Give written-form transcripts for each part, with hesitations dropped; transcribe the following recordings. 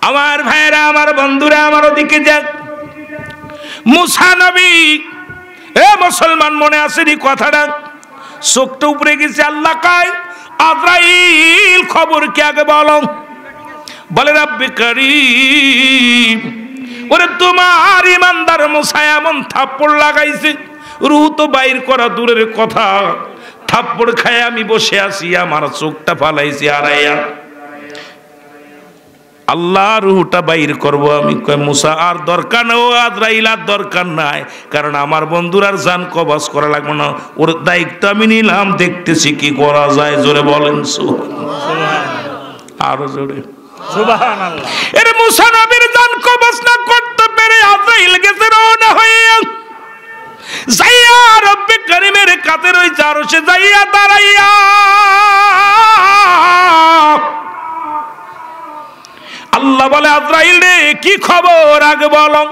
আমার ভাইরা, আমার বন্ধুরা, আমার ওদিকে যাক। মুসা নবী, এ মুসলমান মনে আসেনি কথাটা? চোখটা উপরে গেছে। আল্লাহ কয় আজরাইল খবর কি আগে বলো। বলে রব্বে করিম, ওরে তোমার ইমানদার মুসা এমন থাপ্পড় লাগাইছে, রূহ তো বাইর করা দূরের কথা, থাপ্পড় খায় আমি বসে আছি, আমার চোখটা ফালাইছি হারাইয়া। আল্লাহ রুহটা বাইর করবো আমি। কয় মুসা আর দরকার নেই, ও আজরাইল আর দরকার নাই, কারণ আমার বন্ধুর আর জান কবজ করা লাগবে না, ওর দায়িত্ব আমি নিলাম, দেখতেছি কি করা যায়। জোরে বলেন সুবহানাল্লাহ, আরো জোরে সুবহানাল্লাহ। এর মুসা নবীর জান কবজ না করতে পেরে আজরাইল গেছে রওনা হইয়া, যাইয়া রব্বে করিমের কাছে রইছে, আর সে যাইয়া দাঁড়াইয়া আল্লাহ বলে আজরাইল রে কি খবর আগে বলো।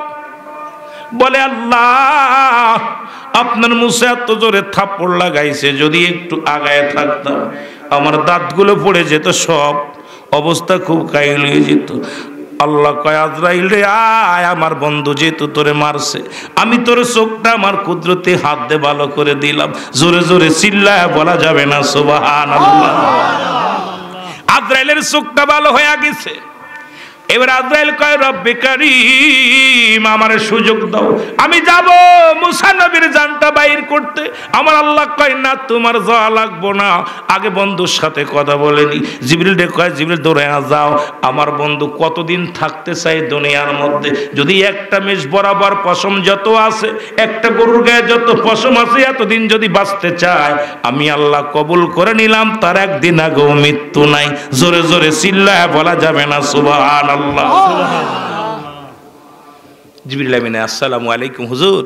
বলে আল্লাহ আপনার মুসা এত জোরে থাপ্পড় লাগাইছে, যদি একটু আগায় থাকতাম আমার দাঁতগুলো পড়ে যেত, সব অবস্থা খুব কাহিল হয়ে যেত। আল্লাহ কয় আজরাইল রে আয়, আমার বন্ধু যেহেতু তোরে মারছে, আমি তোর চোখটা আমার কুদরতে হাত দিয়ে ভালো করে দিলাম। জোরে জোরে চিল্লায় বলা যাবে না সুবহানাল্লাহ। আজরাইলের চোখটা ভালো হয়ে গেছে। এবার আজরাইল কয় রব্বে করিম আমারে সুযোগ দাও, আমি যাব মুসা নবীর জানটা বাইর করতে। আমার আল্লাহ কয় না, তোমার যাওয়া লাগবো না, আগে বন্ধুর সাথে কথা বলে নি। জিবরিল ডে কয় জিবরিল দৌড়াইয়া যাও, আমার বন্ধু কতদিন থাকতে চাই দুনিয়ার মধ্যে, যদি একটা মেষ বরাবর পশম যত আছে, একটা গরুর গায়ে যত পশম আছে, এতদিন যদি বাঁচতে চায়, আমি আল্লাহ কবুল করে নিলাম, তার একদিন আগেও মৃত্যু নাই। জোরে জোরে চিল্লায় বলা যাবে না সুবহানাল্লাহ। জিবরিল আমিন আসসালামু আলাইকুম হুজুর,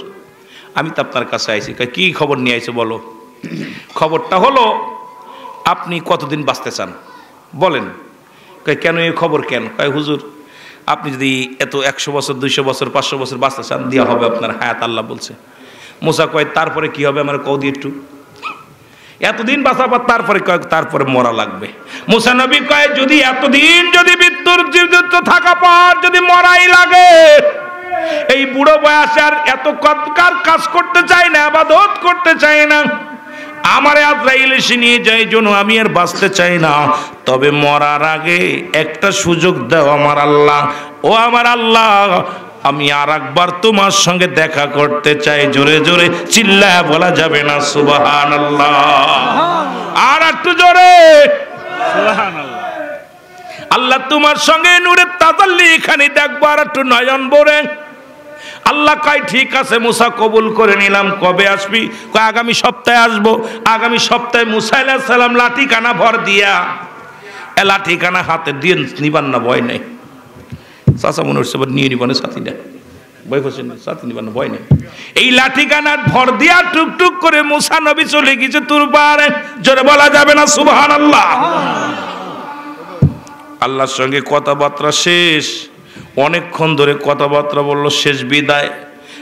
আমি তো আপনার কাছে আইছি। কি খবর নিয়ে আইছে বলো। খবরটা হলো আপনি কতদিন বাঁচতে চান বলেন। কেন এই খবর কেন? কয় হুজুর আপনি যদি এত 100 বছর 200 বছর 500 বছর বাঁচতে চান, দেওয়া হবে আপনার হায়াত, আল্লাহ বলছে। মুসা কয় তারপরে কি হবে আমার কও দি একটু। এতদিন বাঁচাবার তারপরে কয় তারপরে মরা লাগবে। মুসা নবী কয় যদি এতদিন যদি মৃত্যুর জীবিত থাকা পর যদি মরাই লাগে, এই বুড়ো বয়সে আর এত কতকার কাজ করতে চাই না, ইবাদত করতে চাই না, আমারে আজরাইল এসে নিয়ে যায় জন্য আমি আর বাঁচতে চাই না। তবে মরার আগে একটা সুযোগ দাও আমার আল্লাহ। ও আমার আল্লাহ, আমি আর একবার তোমার সঙ্গে দেখা করতে চাই। জোরে জোরে চিল্লায় বলা যাবে না সুবহানাল্লাহ, আর একটু জোরে সুবহানাল্লাহ। আল্লাহ তোমার সঙ্গে নূরের তাজাল্লি এখানে দেখবো, আর একটু নয়ন ভরে। আল্লাহ কয় ঠিক আছে মুসা কবুল করে নিলাম। কবে আসবি? কয় আগামী সপ্তাহে আসবো। আগামী সপ্তাহে মুসা আলাইহিস সালাম লাঠি কানা ভর দিয়া, লাঠি কানা হাতে দিয়ে নিবান না, ভয় নেই। চাচা মনে হচ্ছে নিয়ে নিবানের সাথীটা ভয় করছেন, সাথী নিবান ভয় নেই। এই লাঠি কানার ভর দিয়া টুকটুক করে মুসা নবী চলে গেছে তোর পারে। জোরে বলা যাবে না সুবহানাল্লাহ। আল্লাহর সঙ্গে কথাবার্তা শেষ, অনেকক্ষণ ধরে কথাবার্তা বললো, শেষ বিদায়।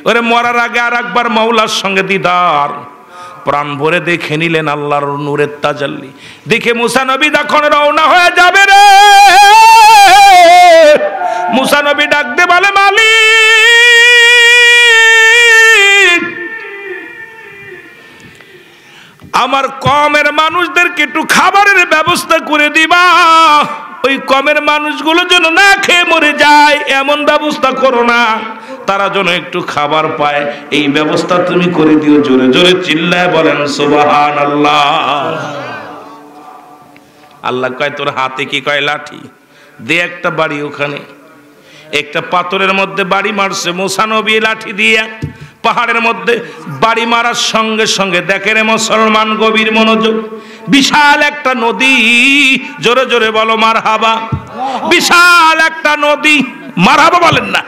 ওরে মরার আগে আর একবার মাওলার সঙ্গে দিদার, প্রাণ ভরে দেখে নিলেন আল্লাহর নূরের তাজাল্লি। দেখে মুসা নবী যখন রওনা হয়ে যাবে রে, মুসা নবী ডাক দে বলে মালিক, আমার কমের মানুষদেরকে একটু খাবারের ব্যবস্থা করে দিবা, ওই কমের মানুষগুলো যেন না খেয়ে মরে যায় এমন ব্যবস্থা করো না, তারা যেন একটু খাবার পায়, এই ব্যবস্থা তুমি করে দিও। জোরে জোরে চিল্লায় বলেন সুবহানাল্লাহ। আল্লাহ কয় তোর হাতে কি? কয় লাঠি দে একটা বাড়ি। ওখানে একটা পাথরের মধ্যে বাড়ি মারছে মুসা নবী লাঠি দিয়ে, পাহাড়ের মধ্যে বাড়ি মারার সঙ্গে সঙ্গে দেখে রে মুসলমান, গভীর মনোযোগ, বিশাল একটা নদী। জোরে জোরে বলো মারহাবা। বিশাল একটা নদী, মারহাবা বলেন না।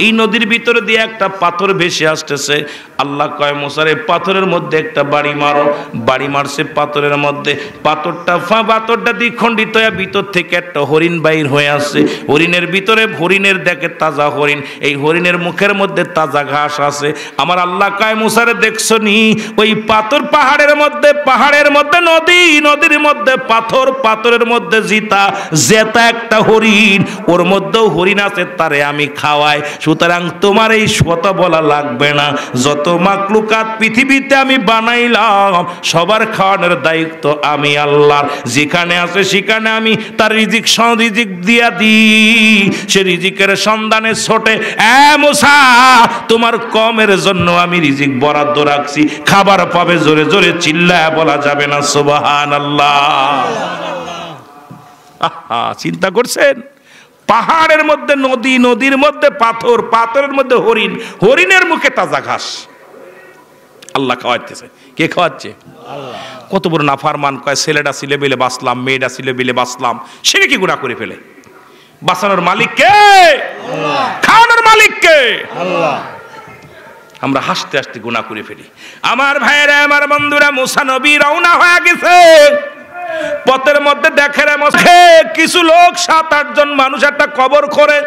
এই নদীর ভিতরে দিয়ে একটা পাথর ভেসে আসতেছে। আল্লাহ কয় মুসারে পাথরের মধ্যে একটা বাড়ি মারো। বাড়ি মারছে পাথরের মধ্যে, পাথরটা দ্বিখণ্ডিত হয়ে ভিতর থেকে একটা হরিণ বাইর হয়ে আসছে। হরিণের ভিতরে হরিণের দেখে তাজা হরিণ, এই হরিণের মুখের মধ্যে তাজা ঘাস আছে। আমার আল্লাহ কয় মুসারে দেখছো নি ওই পাথর, পাহাড়ের মধ্যে নদী, নদীর মধ্যে পাথর, পাথরের মধ্যে জেতা একটা হরিণ, ওর মধ্যেও হরিণ আছে, তারে আমি খাওয়াই। সুতরাং তোমার এই কথা বলা লাগবে না। যত মাকলুকাত পৃথিবীতে আমি বানাইলাম সবার খাওয়ানোর দায়িত্ব আমি আল্লাহর। যেখানে আছে সেখানে আমি তার রিজিক দিয়া দিই। সে রিজিকের সন্ধানে ছোটে, মুসা তোমার কমের জন্য আমি রিজিক বরাদ্দ রাখছি, খাবার পাবে। জোরে জোরে চিল্লায় বলা যাবে না সুবহানাল্লাহ। চিন্তা করছেন? পাহাড়ের মধ্যে নদী, নদীর মধ্যে পাথর, পাথরের মধ্যে হরিণ, হরিণের মুখে তাজা ঘাস। আল্লাহ খাওয়াইতেছে। কে খাওয়াচ্ছে? কত বড় নাফরমান! কয় ছেলেটা ছিলে বেলে বাঁচলাম, মেয়েটা ছিলে বেলে বাঁচলাম। সে কি গুনাহ করে ফেলে? বাঁচানোর মালিক কে? খাওয়ানোর মালিক কে? আল্লাহ। আমরা হাসতে হাসতে গুনাহ করে ফেলি। আমার ভাইয়েরা, আমার বন্ধুরা, মুসা নবী রওনা হয়ে গেছে। পথের মধ্যে দেখে কিছু লোক, 7-8 জন মানুষ একটা কবর খোঁড়ে।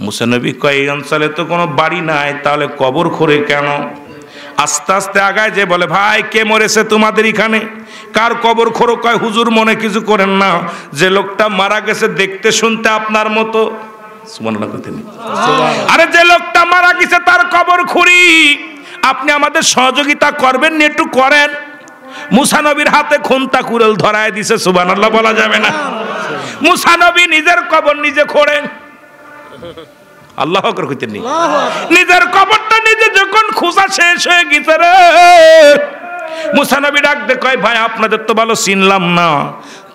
মুসা নবী কয় এই অঞ্চলে তো কোনো বাড়ি নাই, তাহলে কবর খোঁড়ে কেন? আস্তে আস্তে আগায় যে বলে, ভাই কে মরেছে তোমাদের এখানে? কার কবর খোঁড়ো? কয় হুজুর মনে কিছু করেন না, যে লোকটা মারা গেছে দেখতে শুনতে আপনার মতো। আরে যে লোকটা মারা গেছে তার কবর খুঁড়ি, আপনি আমাদের সহযোগিতা করবেন না? একটু করেন। মুসা নবীর হাতে খুন্তা কুড়াল ধরায় দিছে। সুবহানাল্লাহ বলা যাবে না? মুসা নবী নিজের কবর নিজে খোঁড়েন। আল্লাহু আকবার কইতেন নি? নিজের কবরটা নিজে যখন খোঁজা শেষ হয়ে গেছে রে, মুসা নবী ডাক দে কয়, ভাই আপনাদের তো ভালো চিনলাম না,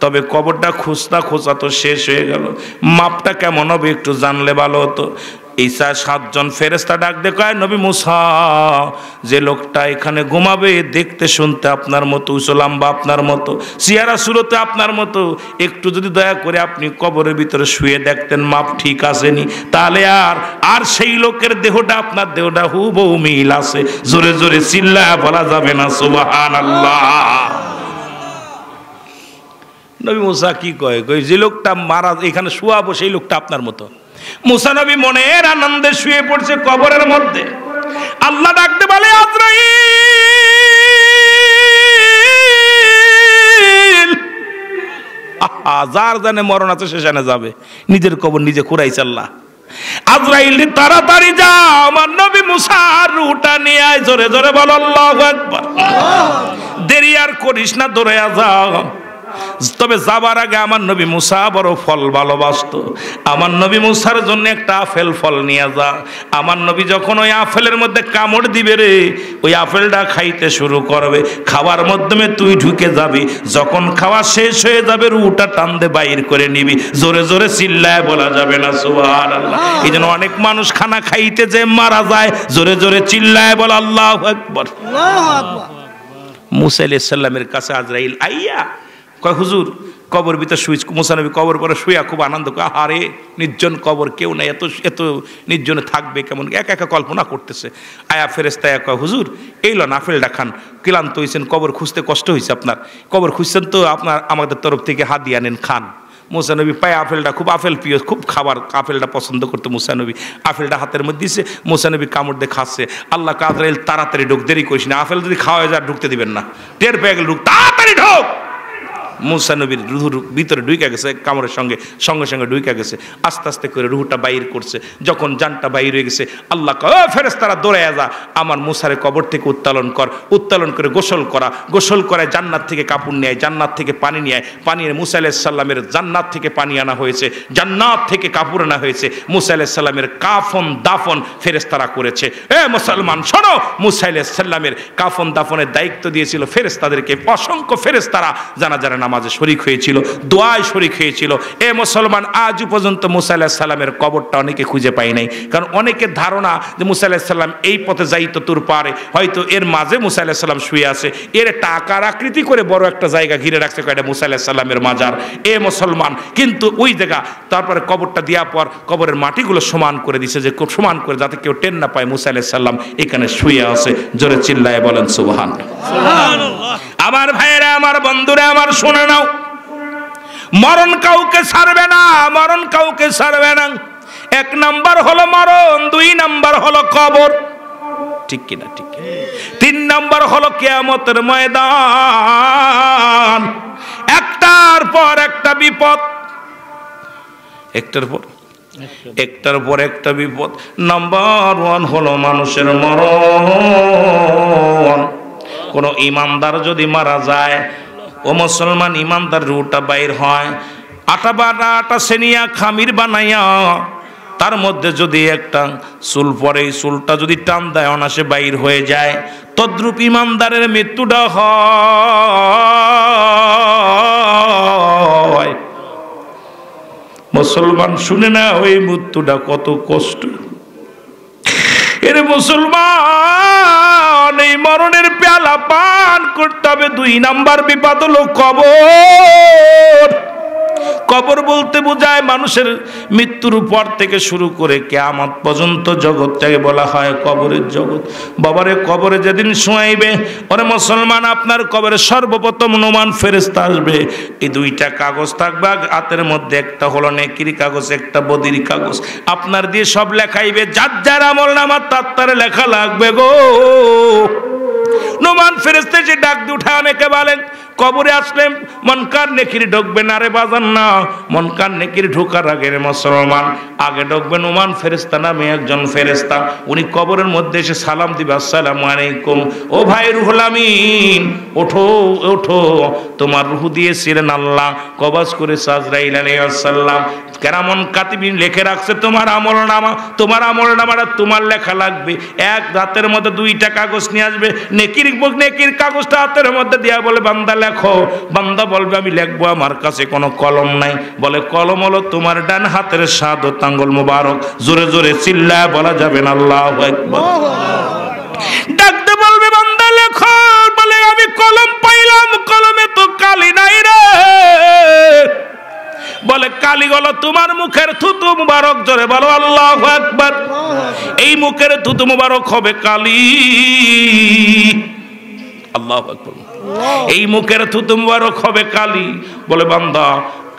তবে কবরটা খোঁজা তো শেষ হয়ে গেল, মাপটা কেমন হবে একটু জানলে ভালো হতো। ঈসা 7 জন ফেরেশতা ডাক দে কয়, নবী মুসা, যে লোকটা এখানে ঘুমাবে দেখতে শুনতে আপনার মতো, উসলাম্বা আপনার মতো, চেহারা সুরতে আপনার মতো, একটু যদি দয়া করে আপনি কবরের ভিতরে শুয়ে দেখতেন মাপ ঠিক আসেনি, তাহলে আর সেই লোকের দেহটা আপনার দেহটা হুবহু মিল আছে। জোরে জোরে চিল্লায়া বলা যাবে না সুবহানাল্লাহ। নবী মুসা কি কয়? যে লোকটা মারা এখানে শুয়াবো সেই লোকটা আপনার মতো। মুসা নবী মনের আনন্দে শুয়ে পড়ছে কবরের মধ্যে। আল্লাহ ডাকতে বলে, আজরাইল! যার জানে মরণ আছে সে জানে যাবে, নিজের কবর নিজে খুঁড়াইছে আল্লাহ। আজরাইল তাড়াতাড়ি যাও, আমার নবী মুসার রূহটা নিয়ে আয়। জোরে জোরে বল আল্লাহু আকবার। দেরি আর করিস না, দৌড়ে যাও। তবে যাবার আগে আমার নবী মুসা বড় ফল ভালোবাসতো। আমার নবী মুসার জন্য একটা আপেল ফল নিয়ে যা। আমার নবী যখন ওই আপেলের মধ্যে কামড় দিবে রে, ওই আপেলটা খাইতে শুরু করবে, খাওয়ার মাধ্যমে তুই ঢুকে যাবি। যখন খাওয়া শেষ হয়ে যাবে রুটা টান দে বাইর করে নিবি। জোরে জোরে চিল্লায় বলা যাবে না সুবহানাল্লাহ। এই জন্য অনেক মানুষ খানা খাইতে যে মারা যায়। জোরে জোরে চিল্লায় বল আল্লাহু আকবার। মুসা আলাইহিস সালামের কাছে আজরাইল আইয়া কয়, হুজুর কবর ভিতর শুই। মুসা নবী কবর পরে শুয়া খুব আনন্দ করে, আরে নির্জন কবর, কেউ নাই, এত নির্জনে থাকবে কেমন, একা একা কল্পনা করতেছে। আয়া ফেরেশতা কয়, হুজুর এই লন আপেলটা খান, ক্লান্ত হয়েছেন, কবর খুঁজতে কষ্ট হয়েছে আপনার, কবর খুঁজছেন তো আপনার আমাদের তরফ থেকে হাদিয়া নেন, খান। মুসা নবী পায় আপেলটা, খুব আপেল প্রিয়, খুব খাবার আপেলটা পছন্দ করতো মুসা নবী। আপেলটা হাতের মধ্যে দিয়েছে, মুসা নবী কামড় দিয়ে খাচ্ছে। আল্লাহ আজরাইল তাড়াতাড়ি ঢোক, দেরি করিস না, আপেল যদি খাওয়া যায় ঢুকতে দিবেন না, টের পেয়ে গেল, ঢুক, তাড়াতাড়ি ঢোক। মুসা নবীর রুহুর ভিতরে ঢুকে গেছে, কামড়ের সঙ্গে সঙ্গে ঢুকে গেছে। আস্তে আস্তে করে রুহুটা বাইর করছে। যখন জানটা বাইর হয়ে গেছে, আল্লাহ কয়, ফেরেশতারা দৌড়ায়া যা, আমার মুসারে কবর থেকে উত্তোলন করে গোসল করায় জান্নাত থেকে কাপড় নিয়ে, জান্নাত থেকে পানি নিয়ে, পানি মুসা আলাইহিস সালামের জান্নাত থেকে পানি আনা হয়েছে, জান্নাত থেকে কাপড় আনা হয়েছে। মুসা আলাইহিস সালামের কাফন দাফন ফেরেশতারা করেছে। মুসলমান শোনো, মুসা আলাইহিস সালামের কাফন দাফনের দায়িত্ব দিয়েছিল ফেরেশতাদেরকে। অসংখ্য ফেরেশতারা জানাজার নামাজ নামাজে শরিক হয়েছিল, দোয়ায় শরিক হয়েছিল। এ মুসলমান, আজ পর্যন্ত মুসা আলাইহিস সালামের কবরটা অনেকে খুঁজে পায় নাই। কারণ অনেকের ধারণা যে মুসা আলাইহিস সালাম এই পথে যাইতো তোর পারে, হয়তো এর মাঝে মুসা আলাইহিস সালাম শুয়ে আছে, এর টাকার আকৃতি করে বড় একটা জায়গা ঘিরে রাখছে, কয়টা মুসা আলাইহিস সালামের মাজার। এ মুসলমান, কিন্তু ওই জায়গা তারপরে কবরটা দেওয়ার পর কবরের মাটিগুলো সমান করে দিছে, যে খুব সমান করে যাতে কেউ টেন না পায় মুসা আলাইহিস সালাম এখানে শুয়ে আছে। জোরে চিল্লায় বলেন সুবহানাল্লাহ। আমার ভাইয়েরা, আমার বন্ধুরা, আমার শুনে নাও, মরণ কাউকে ছাড়বে না, মরণ কাউকে ছাড়বে না। এক নাম্বার হলো মরণ, দুই নাম্বার হলো কবর, ঠিক কিনা? ঠিক। তিন নাম্বার হলো কিয়ামতের ময়দান। একটার পর একটা বিপদ, একটার পর একটা বিপদ। নাম্বার ওয়ান হলো মানুষের মরণ। কোন ইমানদার যদি মারা যায়, ও মুসলমান, ইমানদার রুটা বাইর হয়, আটা সেনিয়া খামির বানাইয়া তার মধ্যে যদি একটা চুল পরে, এই চুলটা যদি টান দেয় অনাসে বাইর হয়ে যায়, তদ্রূপ ইমানদারের মৃত্যুটা হয়। মুসলমান, শুনে না ওই মৃত্যুটা কত কষ্ট। এর মুসলমান, এই মরণের পেয়ালা পান করতে হবে। দুই নাম্বার বিপদ হলো কবর। কবর বলতে বোঝায় মানুষের মৃত্যুর পর থেকে শুরু করে কিয়ামত পর্যন্ত জগৎটাকে বলা হয় কবরের জগৎ। বাবারে, কবরে যেদিন শোয়াইবে, ওরে মুসলমান, আপনার কবরে সর্বপ্রথম নোমান ফেরেশতা আসবে। এই দুইটা কাগজ থাকবে হাতের মধ্যে, একটা হলো নেকির কাগজ, একটা বদির কাগজ। আপনার দিয়ে সব লেখাইবে, যার যার আমল নামা তার লেখা লাগবে গো। নোমান ফেরেশতা যে ডাক দিয়ে উঠে, অনেকে বলেন কবরে আসলে মনকার নেকির ঢুকবে না রে বাজান, না। মনকার নেকির ঢোকার আগে মুসলমান আগে ঢুকবে নোমান ফেরেশতা নামে একজন ফেরেশতা। উনি কবরের মধ্যে এসে সালাম দিবে, আসসালামু আলাইকুম, ও ভাই রুহুল আমিন, ওঠো ওঠো, তোমার রুহু দিয়েছিলেন আল্লাহ, কবজ করে আজরাইল আলাইহিস সালাম। কেরামন কাতিবিন লিখে রাখছে তোমার আমলনামা, তোমার আমলনামাটা তোমার লেখা লাগবে। এক রাতের মধ্যে দুইটা কাগজ নিয়ে আসবে, নেকির কাগজটা হাতের মধ্যে দিয়া বলে, বান্দা লেখো। বান্দা বলবে, আমি লিখবো, আমার কাছে কোনো কলম নাই। বলে, কলম হলো তোমার ডান হাতের শাহাদাত আঙ্গুল মুবারক। জোরে জোরে চিল্লায় বলা যাবে না আল্লাহু আকবার। ডাকতে বলবে, বান্দা লেখো। বলে, আমি কলম পাইলাম, কলমে তো কালি নাই রে। বলে, কালি হলো তোমার মুখের থুতু মুবারক। জোরে বলো আল্লাহু আকবার। এই মুখের থুতু মুবারক হবে কালি। আল্লাহু আকবার। এই মুখের থুতু মুবারক হবে কালি। বলে, বান্দা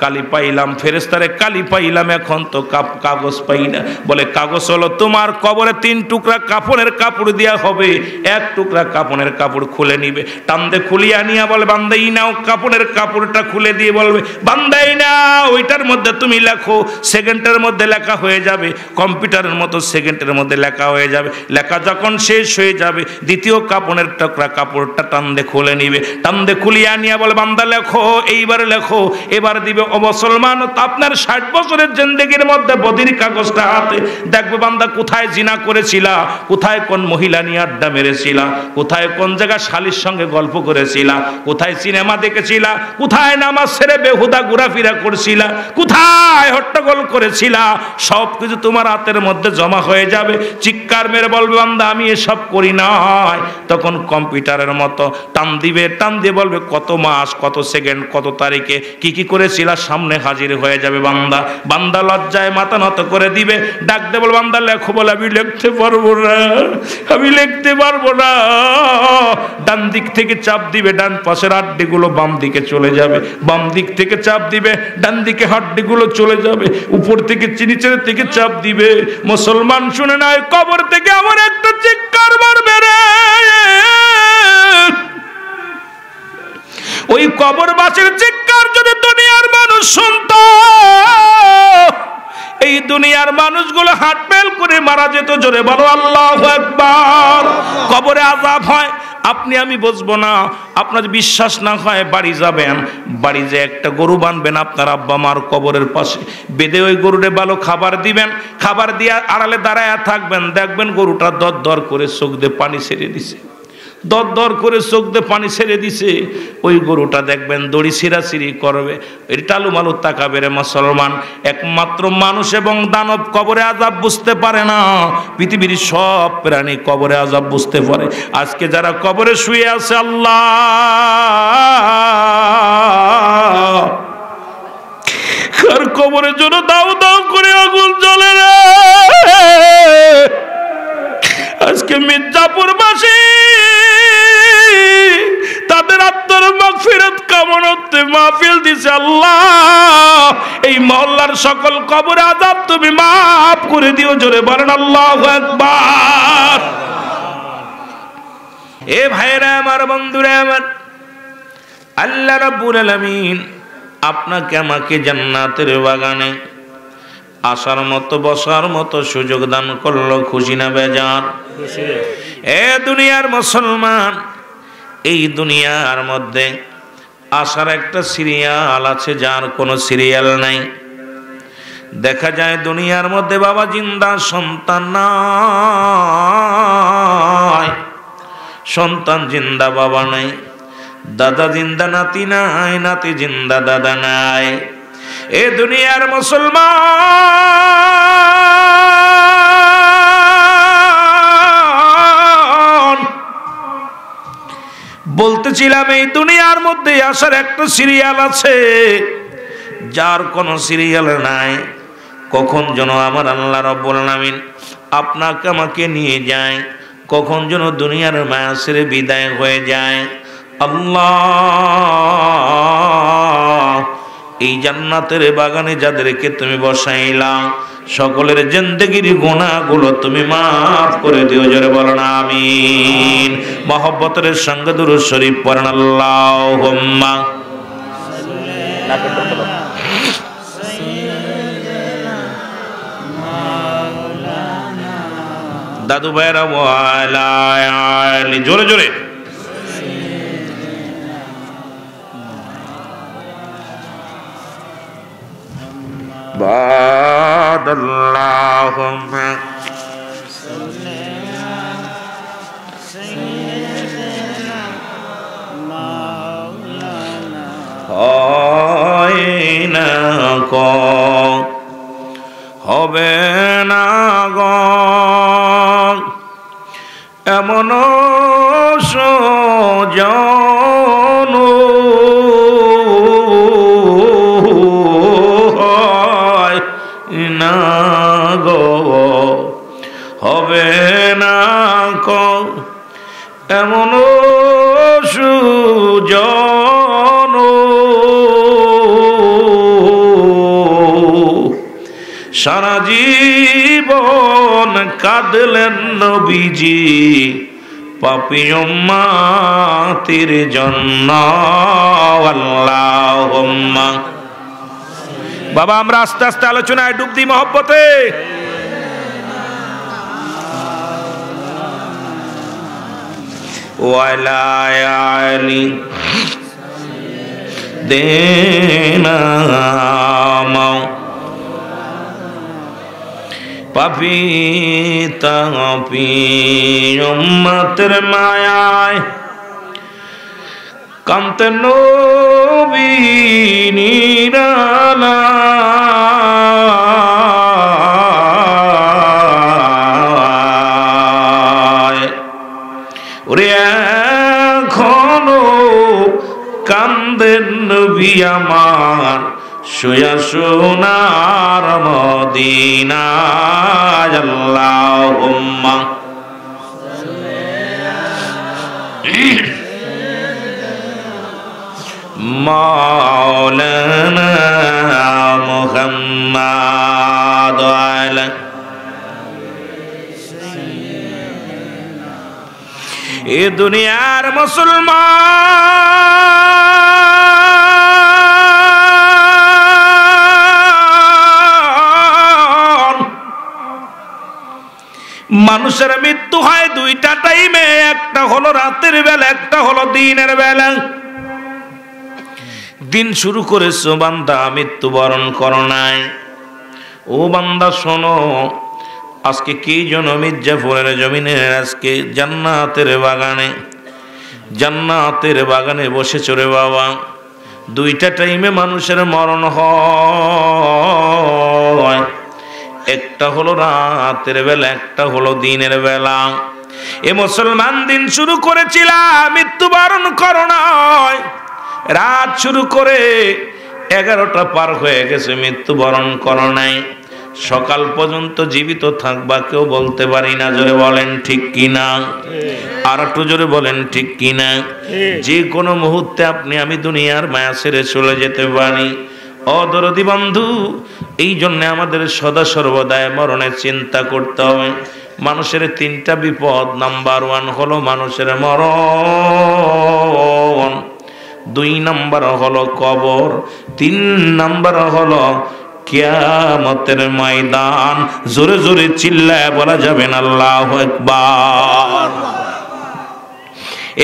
কালি পাইলাম, ফেরেশতারে কালি পাইলাম, এখন তো কাগজ পাই না। বলে, কাগজ হলো তোমার কবরে 3 টুকরা কাপড়ের কাপড় দেওয়া হবে। 1 টুকরা কাপড়ের কাপড় খুলে নিবে, টান্দে খুলিয়া নিয়া বলে, বান্দাই নাও। কাপড়ের কাপড়টা খুলে দিয়ে বলবে, বান্দাই নাও, ওইটার মধ্যে তুমি লেখো। সেকেন্ডের মধ্যে লেখা হয়ে যাবে, কম্পিউটারের মতো সেকেন্ডের মধ্যে লেখা হয়ে যাবে। লেখা যখন শেষ হয়ে যাবে, দ্বিতীয় কাপড়ের টুকরা কাপড়টা টান্দে খুলে নিবে, টান্দে খুলিয়া নিয়া বলে, বান্দা লেখো, এইবার লেখো। এবার দিবে, ও মুসলমান, আপনার 60 বছরের জিন্দেগির মধ্যে বদির কাগজটা হাতে। দেখবে বান্দা কোথায় জিনা করেছিলা, কোথায় কোন মহিলা নিয়ে আড্ডা মেরেছিলা, কোথায় কোন জায়গা শালীর সঙ্গে গল্প করেছিলা, কোথায় সিনেমা দেখেছিলা, কোথায় নামাজ ছেড়ে বেহুদা ঘোরাফেরা করছিলা, কোথায় হট্টগোল করেছিলা, সব কিছু তোমার হাতের মধ্যে জমা হয়ে যাবে। চিৎকার মেরে বলবে, বান্দা আমি এসব করি নাই। তখন কম্পিউটারের মতো টান দিবে, টান দিয়ে বলবে, কত মাস, কত সেকেন্ড, কত তারিখে কি কি করেছিলা সামনে হাজির হয়ে যাবে। বান্দা বান্দা লজ্জায় মাথা নত করে দিবে, ডাক দে বল, বান্দা লেখো। বলে, আমি লিখতে পারবো না, আমি লিখতে পারবো না। ডান দিক থেকে চাপ দিবে, ডান পাশের হাড্ডিগুলো বাম দিকে চলে যাবে। বাম দিক থেকে চাপ দিবে, ডান দিকে হাড্ডিগুলো চলে যাবে। উপর থেকে নিচের থেকে চাপ দিবে। মুসলমান, শুনে না, কবর থেকে আমার একটা চিৎকার মারবে রে। ওই কবরবাসীর চিৎকার যদি দুনিয়ার মানুষ শুনতো, এই দুনিয়ার মানুষগুলো হাট ফেল করে মারা যেত। জোরে বলো আল্লাহু আকবার। কবরে আযাব হয়, আপনি আমি বুঝবো না। আপনার বিশ্বাস না হয় বাড়ি যাবেন, বাড়ি যে একটা গরু বানবেন আপনার আব্বা মার কবরের পাশে, বেঁধে ওই গরুরে ভালো খাবার দিবেন। খাবার দিয়ে আড়ালে দাঁড়ায় থাকবেন, দেখবেন গরুটা দর দর করে চোখ দিয়ে পানি ছেড়ে দিছে। দর দর করে চোখ দিয়ে পানি ছেড়ে দিছে, ওই গরুটা দেখবেন দড়ি ছিঁড়াছিঁড়ি করবে, এর টালু মালু তাকাবে রে মুসলমান। একমাত্র মানুষ এবং দানব কবরে আযাব বুঝতে পারে না, পৃথিবীর সব প্রাণী কবরে আযাব বুঝতে পারে। আজকে যারা কবরে শুয়ে আছে, আল্লাহ কার কবরের জন্য দাও দাও করে আগুন জ্বলে রে। আজকে মির্জাপুরবাসী তাদের আত্মার মাগফিরাত কামনাতে মাহফিল দিছে। আল্লাহ এই মহল্লার সকল কবরে আযাব তুমি মাফ করে দিও, জোরে বলেন আল্লাহু আকবার। এ ভাইরা আমার, বন্ধুরা আমার, আল্লাহ রাব্বুল আলামিন আপনাকে আমাকে জান্নাতের বাগানে আসার মতো বসার মতো সুযোগ দান করলো, খুশি না বেজার? এ দুনিয়ার মুসলমান, এই দুনিয়ার মধ্যে আসার একটা সিরিয়াল আছে যার কোনো সিরিয়াল নাই। দেখা যায় দুনিয়ার মধ্যে বাবা জিন্দা, সন্তান নাই, সন্তান জিন্দা বাবা নাই, দাদা জিন্দা নাতি নাই, নাতি জিন্দা দাদা নাই। এ দুনিয়ার মুসলমান, বলতেছিলাম এই দুনিয়ার মধ্যে আসার একটা সিরিয়াল আছে যার কোনো সিরিয়াল নাই। কখন যেন আমার আল্লাহ রাব্বুল আলামিন আপনাকে আমাকে নিয়ে যায়, কখন যেন দুনিয়ার মায়া ছেড়ে বিদায় হয়ে যায়। আল্লাহ এই জান্নাতের বাগানে যাদেরকে তুমি বসাইলা, সকলের জিন্দেগির গুনাহগুলো তুমি মাফ করে দিও, জোরে বলেন আমিন। মহব্বতের সঙ্গে দুরূদ শরীফ পড়েন, আল্লাহুম্মা দাদু ভাইরা ওয়ালা আলি, জোরে জোরে বাদাল্লাহুম্মা হয় না গো, হবে না গো এমন সজন হয় না গো, হবে না গো এমন সুজন সারা জীবন কাঁদলেন নবীজি পাপী উম্মতের জন্য। আল্লাহুম্মা। বাবা আমরা আস্তে আস্তে আলোচনায় ডুব দিই মহব্বতে। ওয়ালা আলি দেনা মাও পাপী তাপী উম্মতের মায়ায় কান্তে নবী নিরালায়। ওরে এখনো কান্দেন নবী আমার শুয়া সোনার মদিনায়। আল্লাহুম্মা মাওলানা মুহাম্মাদ আলা এ দুনিয়ার মুসলমান, মানুষের মৃত্যু হয় দুইটা টাইমে, একটা হলো রাতের বেলা, একটা হলো দিনের বেলা। দিন শুরু করেছো বান্দা, মৃত্যুবরণ করো নাই। ও বান্দা শোনো, আজকে কি জন্য মির্জাপুরের জমিনে আজকে জান্নাতের বাগানে জান্নাতের বাগানে বসেছ রে বাবা। দুইটা টাইমে মানুষের মরণ হয়, একটা হলো রাতের বেলা, একটা হলো দিনের বেলা। এ মুসলমান দিন শুরু করেছিলাম, মৃত্যুবরণ করো নয়। রাত শুরু করে 11টা পার হয়ে গেছে, মৃত্যুবরণ করো নাই। সকাল পর্যন্ত জীবিত থাকবা কেউ বলতে পারি না, জোরে বলেন ঠিক কিনা। আর একটু জোরে বলেন ঠিক কিনা। যে কোনো মুহূর্তে আপনি আমি দুনিয়ার মায়া ছেড়ে চলে যেতে পারি। অদরদি বন্ধু, এই জন্য আমাদের সদা সর্বদাই মরণের চিন্তা করতে হবে। মানুষের 3টা বিপদ। নাম্বার 1 হলো মানুষের মরণ, 2 নাম্বার হলো কবর, 3 নাম্বার হলো কিয়ামতের ময়দান। জোরে জোরে চিল্লায় বলা যাবে না আল্লাহু আকবার।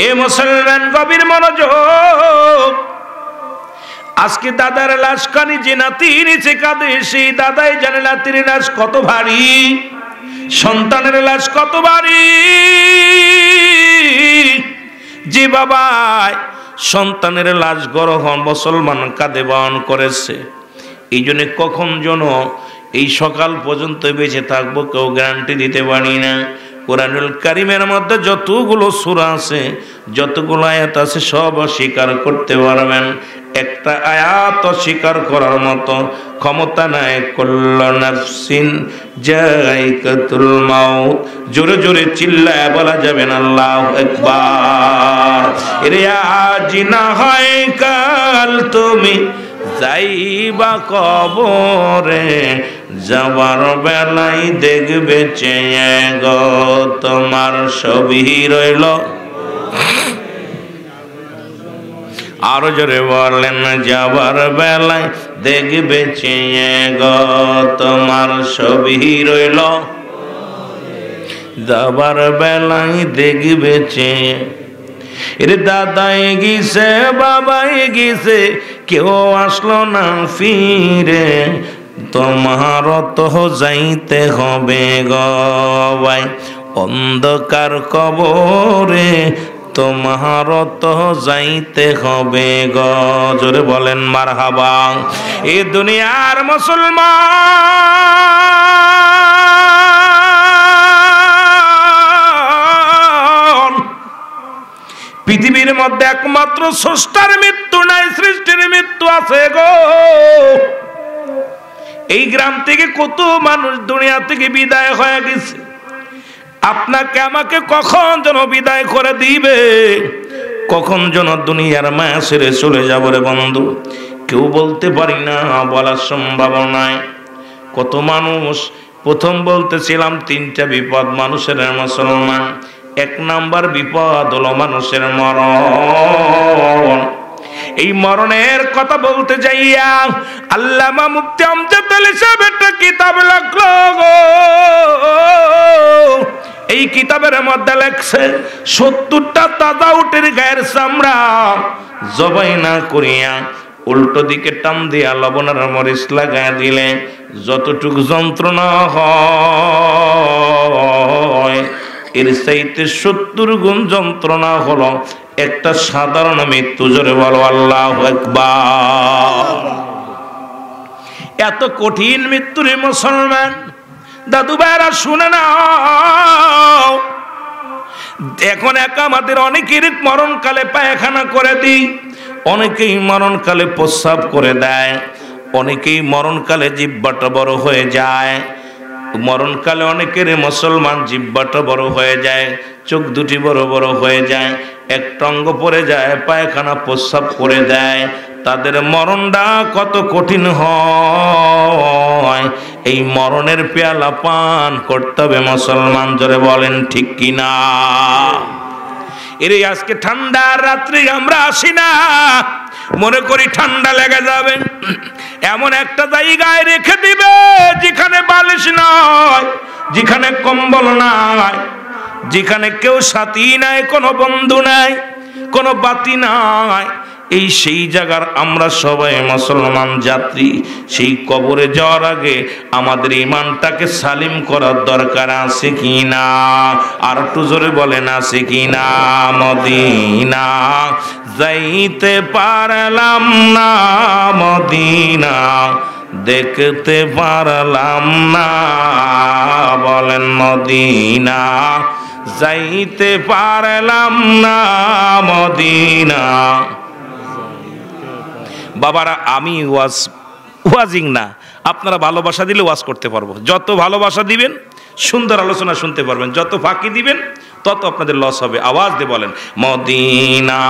এ মুসলমান গভীর মনোযোগ। আজকে দাদার লাশ কানি যে নাতি নিচে কাঁদে, সেই দাদাই জানে নাতির লাশ কত ভারী, সন্তানের লাশ কত ভারী। যে বাবা সন্তানের লাশ গ্রহণ মুসলমান কাঁধে বহন করেছে, এই জন্য কখন যেন এই সকাল পর্যন্ত বেঁচে থাকবো কেউ গ্যারান্টি দিতে পারি না। কোরআনুল কারীমের মধ্যে যতগুলো সূরা আছে, যতগুলো আয়াত আছে, সব অস্বীকার করতে পারবেন। একটা আয়াত অস্বীকার করার মতো ক্ষমতা নাই। কুল্লু নাফসিন যায়িকাতুল মাউত। জোরে জোরে চিল্লায় বলা যাবে না আল্লাহু আকবার। এরে আজ না হয় কাল তুমি যাইবা কবরে, যাবার বেলায় দেখবে চেয়ে গো তোমার ছবি রইল। আরো জোরে বলেন, যাবার বেলায় দেখবে চেয়ে গো তোমার ছবি রইল, যাবার বেলায় দেখবে চেয়ে। এর দাদাই গিয়েছে, বাবাই গিয়েছে, কেউ আসলো না ফিরে, তোমার তো যাইতে হবে গো ভাই অন্ধকার কবরে, তোমার তো যাইতে হবে গো। জোরে বলেন মারহাবা। এ দুনিয়ার মুসলমান, পৃথিবীর মধ্যে একমাত্র স্রষ্টার মৃত্যু নাই, সৃষ্টির মৃত্যু আছে গো। এই গ্রাম থেকে কত মানুষ দুনিয়া থেকে বিদায় হয়ে গেছে। আপনাকে আমাকে কখন যেন বিদায় করে দিবে, কখন যেন দুনিয়ার মায়া ছেড়ে চলে যাবো রে বন্ধু, কেউ বলতে পারি না, বলার সম্ভাবনা নাই। কত মানুষ, প্রথম বলতেছিলাম 3টা বিপদ মানুষের মুসলমান। 1 নাম্বার বিপদ হলো মানুষের মরণ। এই মরণের কথা বলতে যাইয়া আল্লামা মুফতি আমজাদ আলী সাহেব একটা কিতাব লিখলো। এই কিতাবের মধ্যে লেখছে 70টা তাজা উটের গায়ের চামড়া জবাই না করিয়া উল্টো দিকে টান দিয়া লবণ আর মরিচ লাগায় দিলে যতটুকু যন্ত্রণা হয়, এর চাইতে 70 গুণ যন্ত্রণা হলো একটা সাধারণ মৃত্যু। জোরে বলো আল্লাহু আকবার। এত কঠিন মৃত্যু রে মুসলমান। দাদু ভাইরা শুনে নাও, এখন একা আমাদের অনেকের মরণকালে পায়খানা করে দিই, অনেকেই মরণকালে প্রস্রাব করে দেয়, অনেকেই মরণকালে জিহ্বাটা বড় হয়ে যায়। মরণকালে অনেকের মুসলমান জিহ্বাটা বড় হয়ে যায়, চোখ দুটি বড় বড় হয়ে যায়, একটা অঙ্গ পড়ে যায়, পায়খানা প্রস্রাব করে দেয়। তাদের মরণটা কত কঠিন হয়। এই মরণের পেয়ালা পান করতে হবে মুসলমান। জোরে বলেন ঠিক কিনা। এর আজকে ঠান্ডার রাত্রি আমরা আসি না, মনে করি ঠান্ডা লেগে যাবে, এমন একটা জায়গায় রেখে দিবে যেখানে বালিশ নয়, যেখানে কম্বল নাই, যেখানে কেউ সাথী নাই, কোনো বন্ধু নাই, কোনো বাতি নাই। এই সেই জায়গার আমরা সবাই মুসলমান যাত্রী। সেই কবরে যাওয়ার আগে আমাদের ঈমানটাকে সালিম করার দরকার আছে কি না? আর একটু জোরে বলেন আছে কি না? মদিনা যাইতে পারলাম না, মদিনা দেখতে পারলাম না, বলেন মদিনা যাইতে পারলাম না, মদিনা। বাবারা, আমি ওয়াজিং না, আপনারা ভালোবাসা দিলে ওয়াজ করতে পারবো। যত ভালোবাসা দিবেন সুন্দর আলোচনা শুনতে পারবেন, যত ফাঁকি দিবেন তত আপনাদের লস হবে। আওয়াজ দিয়ে বলেন মদিনা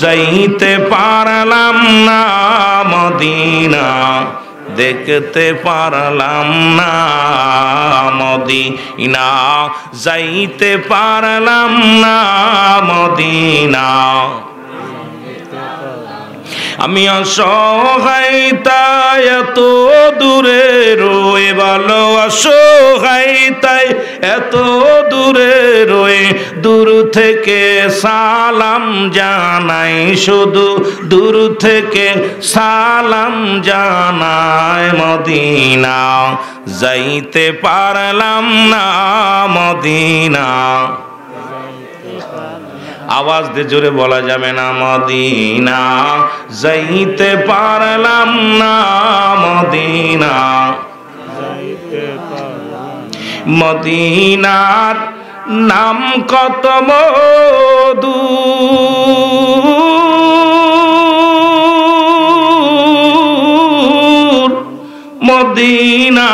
যাইতে পারলাম না, মদিনা দেখতে পারলাম না, মদিনা যাইতে পারলাম না, মদিনা। আমি অসহায় তাই এত দূরে রয়ে, ভালো অসহায় তাই এত দূরে রয়ে, দূর থেকে সালাম জানাই, শুধু দূর থেকে সালাম জানাই, মদিনা যাইতে পারলাম না, মদিনা। আওয়াজ দিয়ে জোরে বলা যাবে না? মদিনা যাইতে পারলাম না, মদিনা। মদিনার নাম কত মধু, মদিনা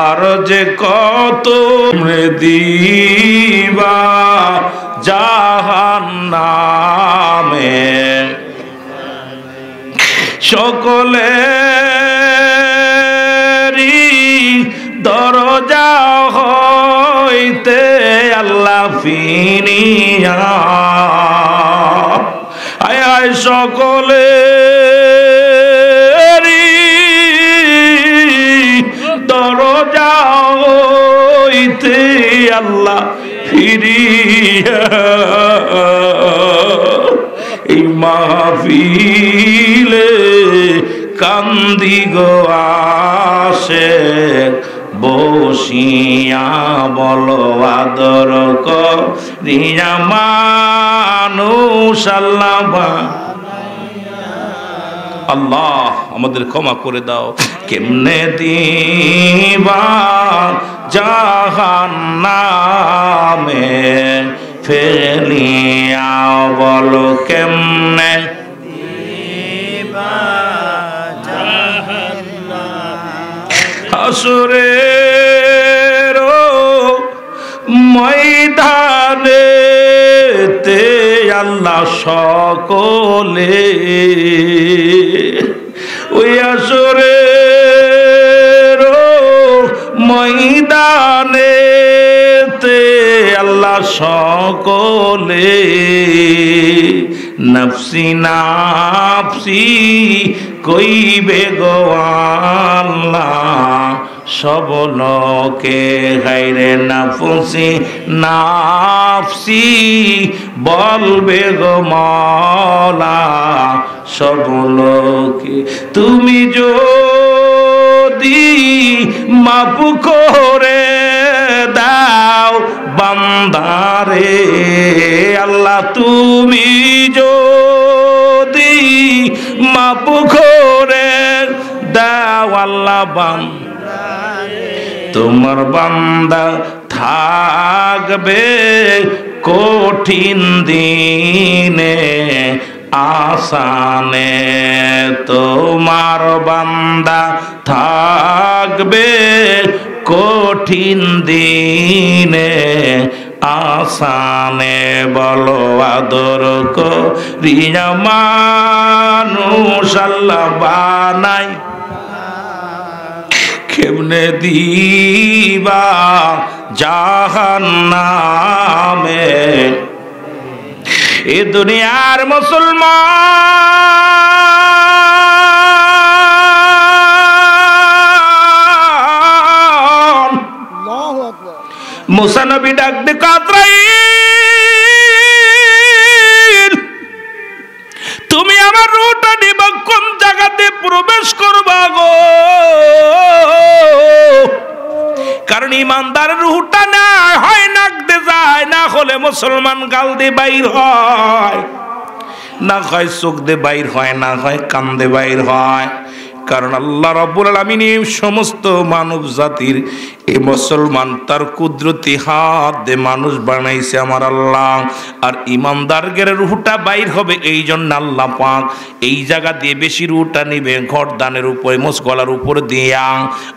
আর যে কত দিবা জাহান্নামে, সকলেরই দরজা হইতে আল্লাহ ফিরিয়া, আয় আয় সকলেরই দরজা হইতে আল্লাহ ফিরিয়া, এই মাহফিলে কান্দি গো আশিক বসিয়া, বলো আদর করিয়া মানুষ আল্লাহ। আল্লাহ আমাদের ক্ষমা করে দাও। কেমনে দিবা জাহান্নামে ফেলিয়া, বলো কেমনে দিবা জাহান্নামে। হাসরের ময়দানে তে আল্লাহ সকলে, ওই হাসরের ময়দানে তে আল্লাহ সকলে, নফসি নাফসি কইবে গো আল্লাহ, সব লোকে গাইরে নাফসি নাফসি বলবে গো মওলা, সব লোকে। তুমি যদি মাফ করে দাও বান্দারে, আল্লাহ তুমি যদি মাফ করে দাও আল্লাহ বান্দারে, তোমার বান্দা থাকবে কঠিন দিনে আসানে, তোমার বান্দা থাকবে কঠিন দিনে আসানে, বলো আদর করিয়া মানুষ আল্লাহ বানাই, কেমনে দিবা জাহান্নামে। এ দুনিয়ার মুসলমান, মুসা নবী ডাক দে আজরাইল, কারণ ইমানদার রুহটা না হয় নাক দিয়ে যায়, না হলে মুসলমান গাল দিয়ে বাইর হয়, না হয় চোখ দিয়ে বাইর হয়, না হয় কান দিয়ে বাইর হয়। কারণ আল্লাহ রাব্বুল আলামিন সমস্ত মানব জাতির এই মুসলমান তার কুদরতি হাত দিয়ে মানুষ বানাইছে আমার আল্লাহ। আর ইমানদারদের রুহটা বাইর হবে, এই জন্য আল্লাহ পাক এই জায়গা দিয়ে বেশি রুহটা নিবে গর্দানের উপরে, মোচগলার উপর দিয়া।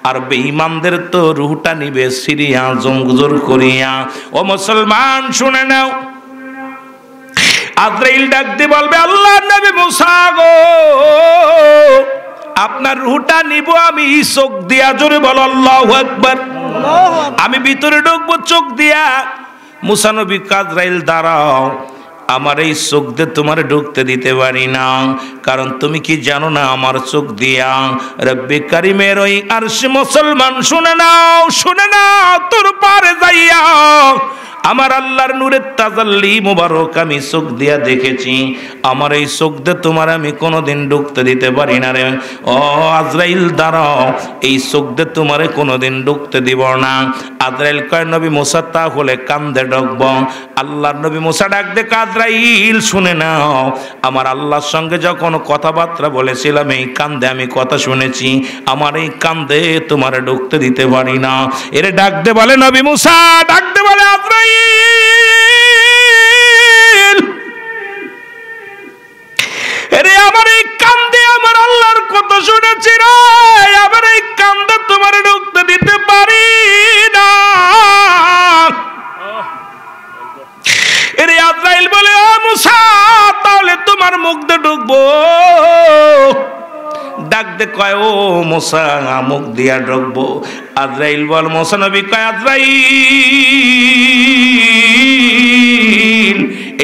আর বেঈমানদের তো রুহটা নিবে সিরিয়া জমজোর করিয়া। ও মুসলমান শুনে নাও, আজরাইল ডাক দিয়ে বলবে, আল্লাহর নবী মুসা গো, আপনার রুহটা নিব আমি চোখ দিয়া। জোরে বলো আল্লাহু আকবার। আমি ভিতরে ঢুকবো চোখ দিয়া। মুসা নবী আজরাইল দাঁড়াও, আমার এই চোখ দিয়ে তোমার ঢুকতে দিতে পারি না, কারণ তুমি কি জানো না আমার চোখ দিয়া রব্বে কারিমের ওই আরশে। মুসলমান শুনে নাও, শুনে নাও, তোর পারে যাইয়া আমার আল্লাহর নূরের তাজাল্লি মুবারক আমি চোখ দিয়া দেখেছি। আমার এই চোখ দিয়ে তোমার আমি কোনোদিন ঢুকতে দিতে পারি না রে। ও আজরাইল দাঁড়াও, এই চোখ দিয়ে তোমারে কোনোদিন ঢুকতে দিব না। আজরাইল কয়, নবী মুসা তাহলে কান্দে ঢুকব। আল্লাহর নবী মুসা ডাক দে, আজরাইল শুনে নাও, আমার আল্লাহর সঙ্গে যখন কথাবার্তা বলেছিলাম এই কান্দে আমি কথা শুনেছি, আমার এই কান্দে তোমারে ঢুকতে দিতে পারি না। এরে ডাক দে বলে নবী মুসা, ডাক দে বলে আজরাইল, এরে আমার এই কান্দে আমার আল্লাহর কথা শুনেছি রে, আমার এই কান্দে তোমার ঢুকতে দিতে পারি না। এরে আজরাইল বলে, ও মুসা তাহলে তোমার মুখ দিয়ে ঢুকবো। ডাক দে কয়, ও মুসা মুখ দিয়া ঢুকবো। আজরাইল বল, মুসা নবী কয়, আজরাইল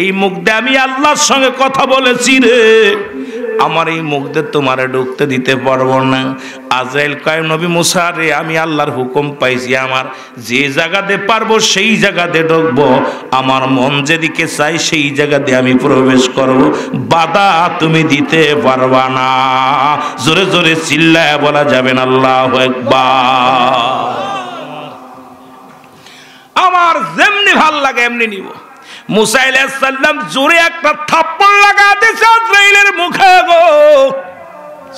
এই মুখ দিয়ে আমি আল্লাহর সঙ্গে কথা বলেছি রে, আমার এই মুখ দিয়ে তোমারে ঢুকতে দিতে পারবো না। আজরাইল কয়, নবী মুসা রে, আমি আল্লাহর হুকুম পাইছি, আমার যে জায়গাতে পারবো সেই জায়গাতে ঢুকবো, আমার মন যেদিকে চাই সেই জায়গাতে আমি প্রবেশ করব, বাধা তুমি দিতে পারবা না। জোরে জোরে চিল্লায় বলা যাবে না আল্লাহু আকবার। আমার যেমনি ভাল লাগে এমনি নিব। মুসা আলাইহিস সালাম জোরে একটা থাপ্পড় লাগা দিয়েছে আজরাইলের মুখে গো।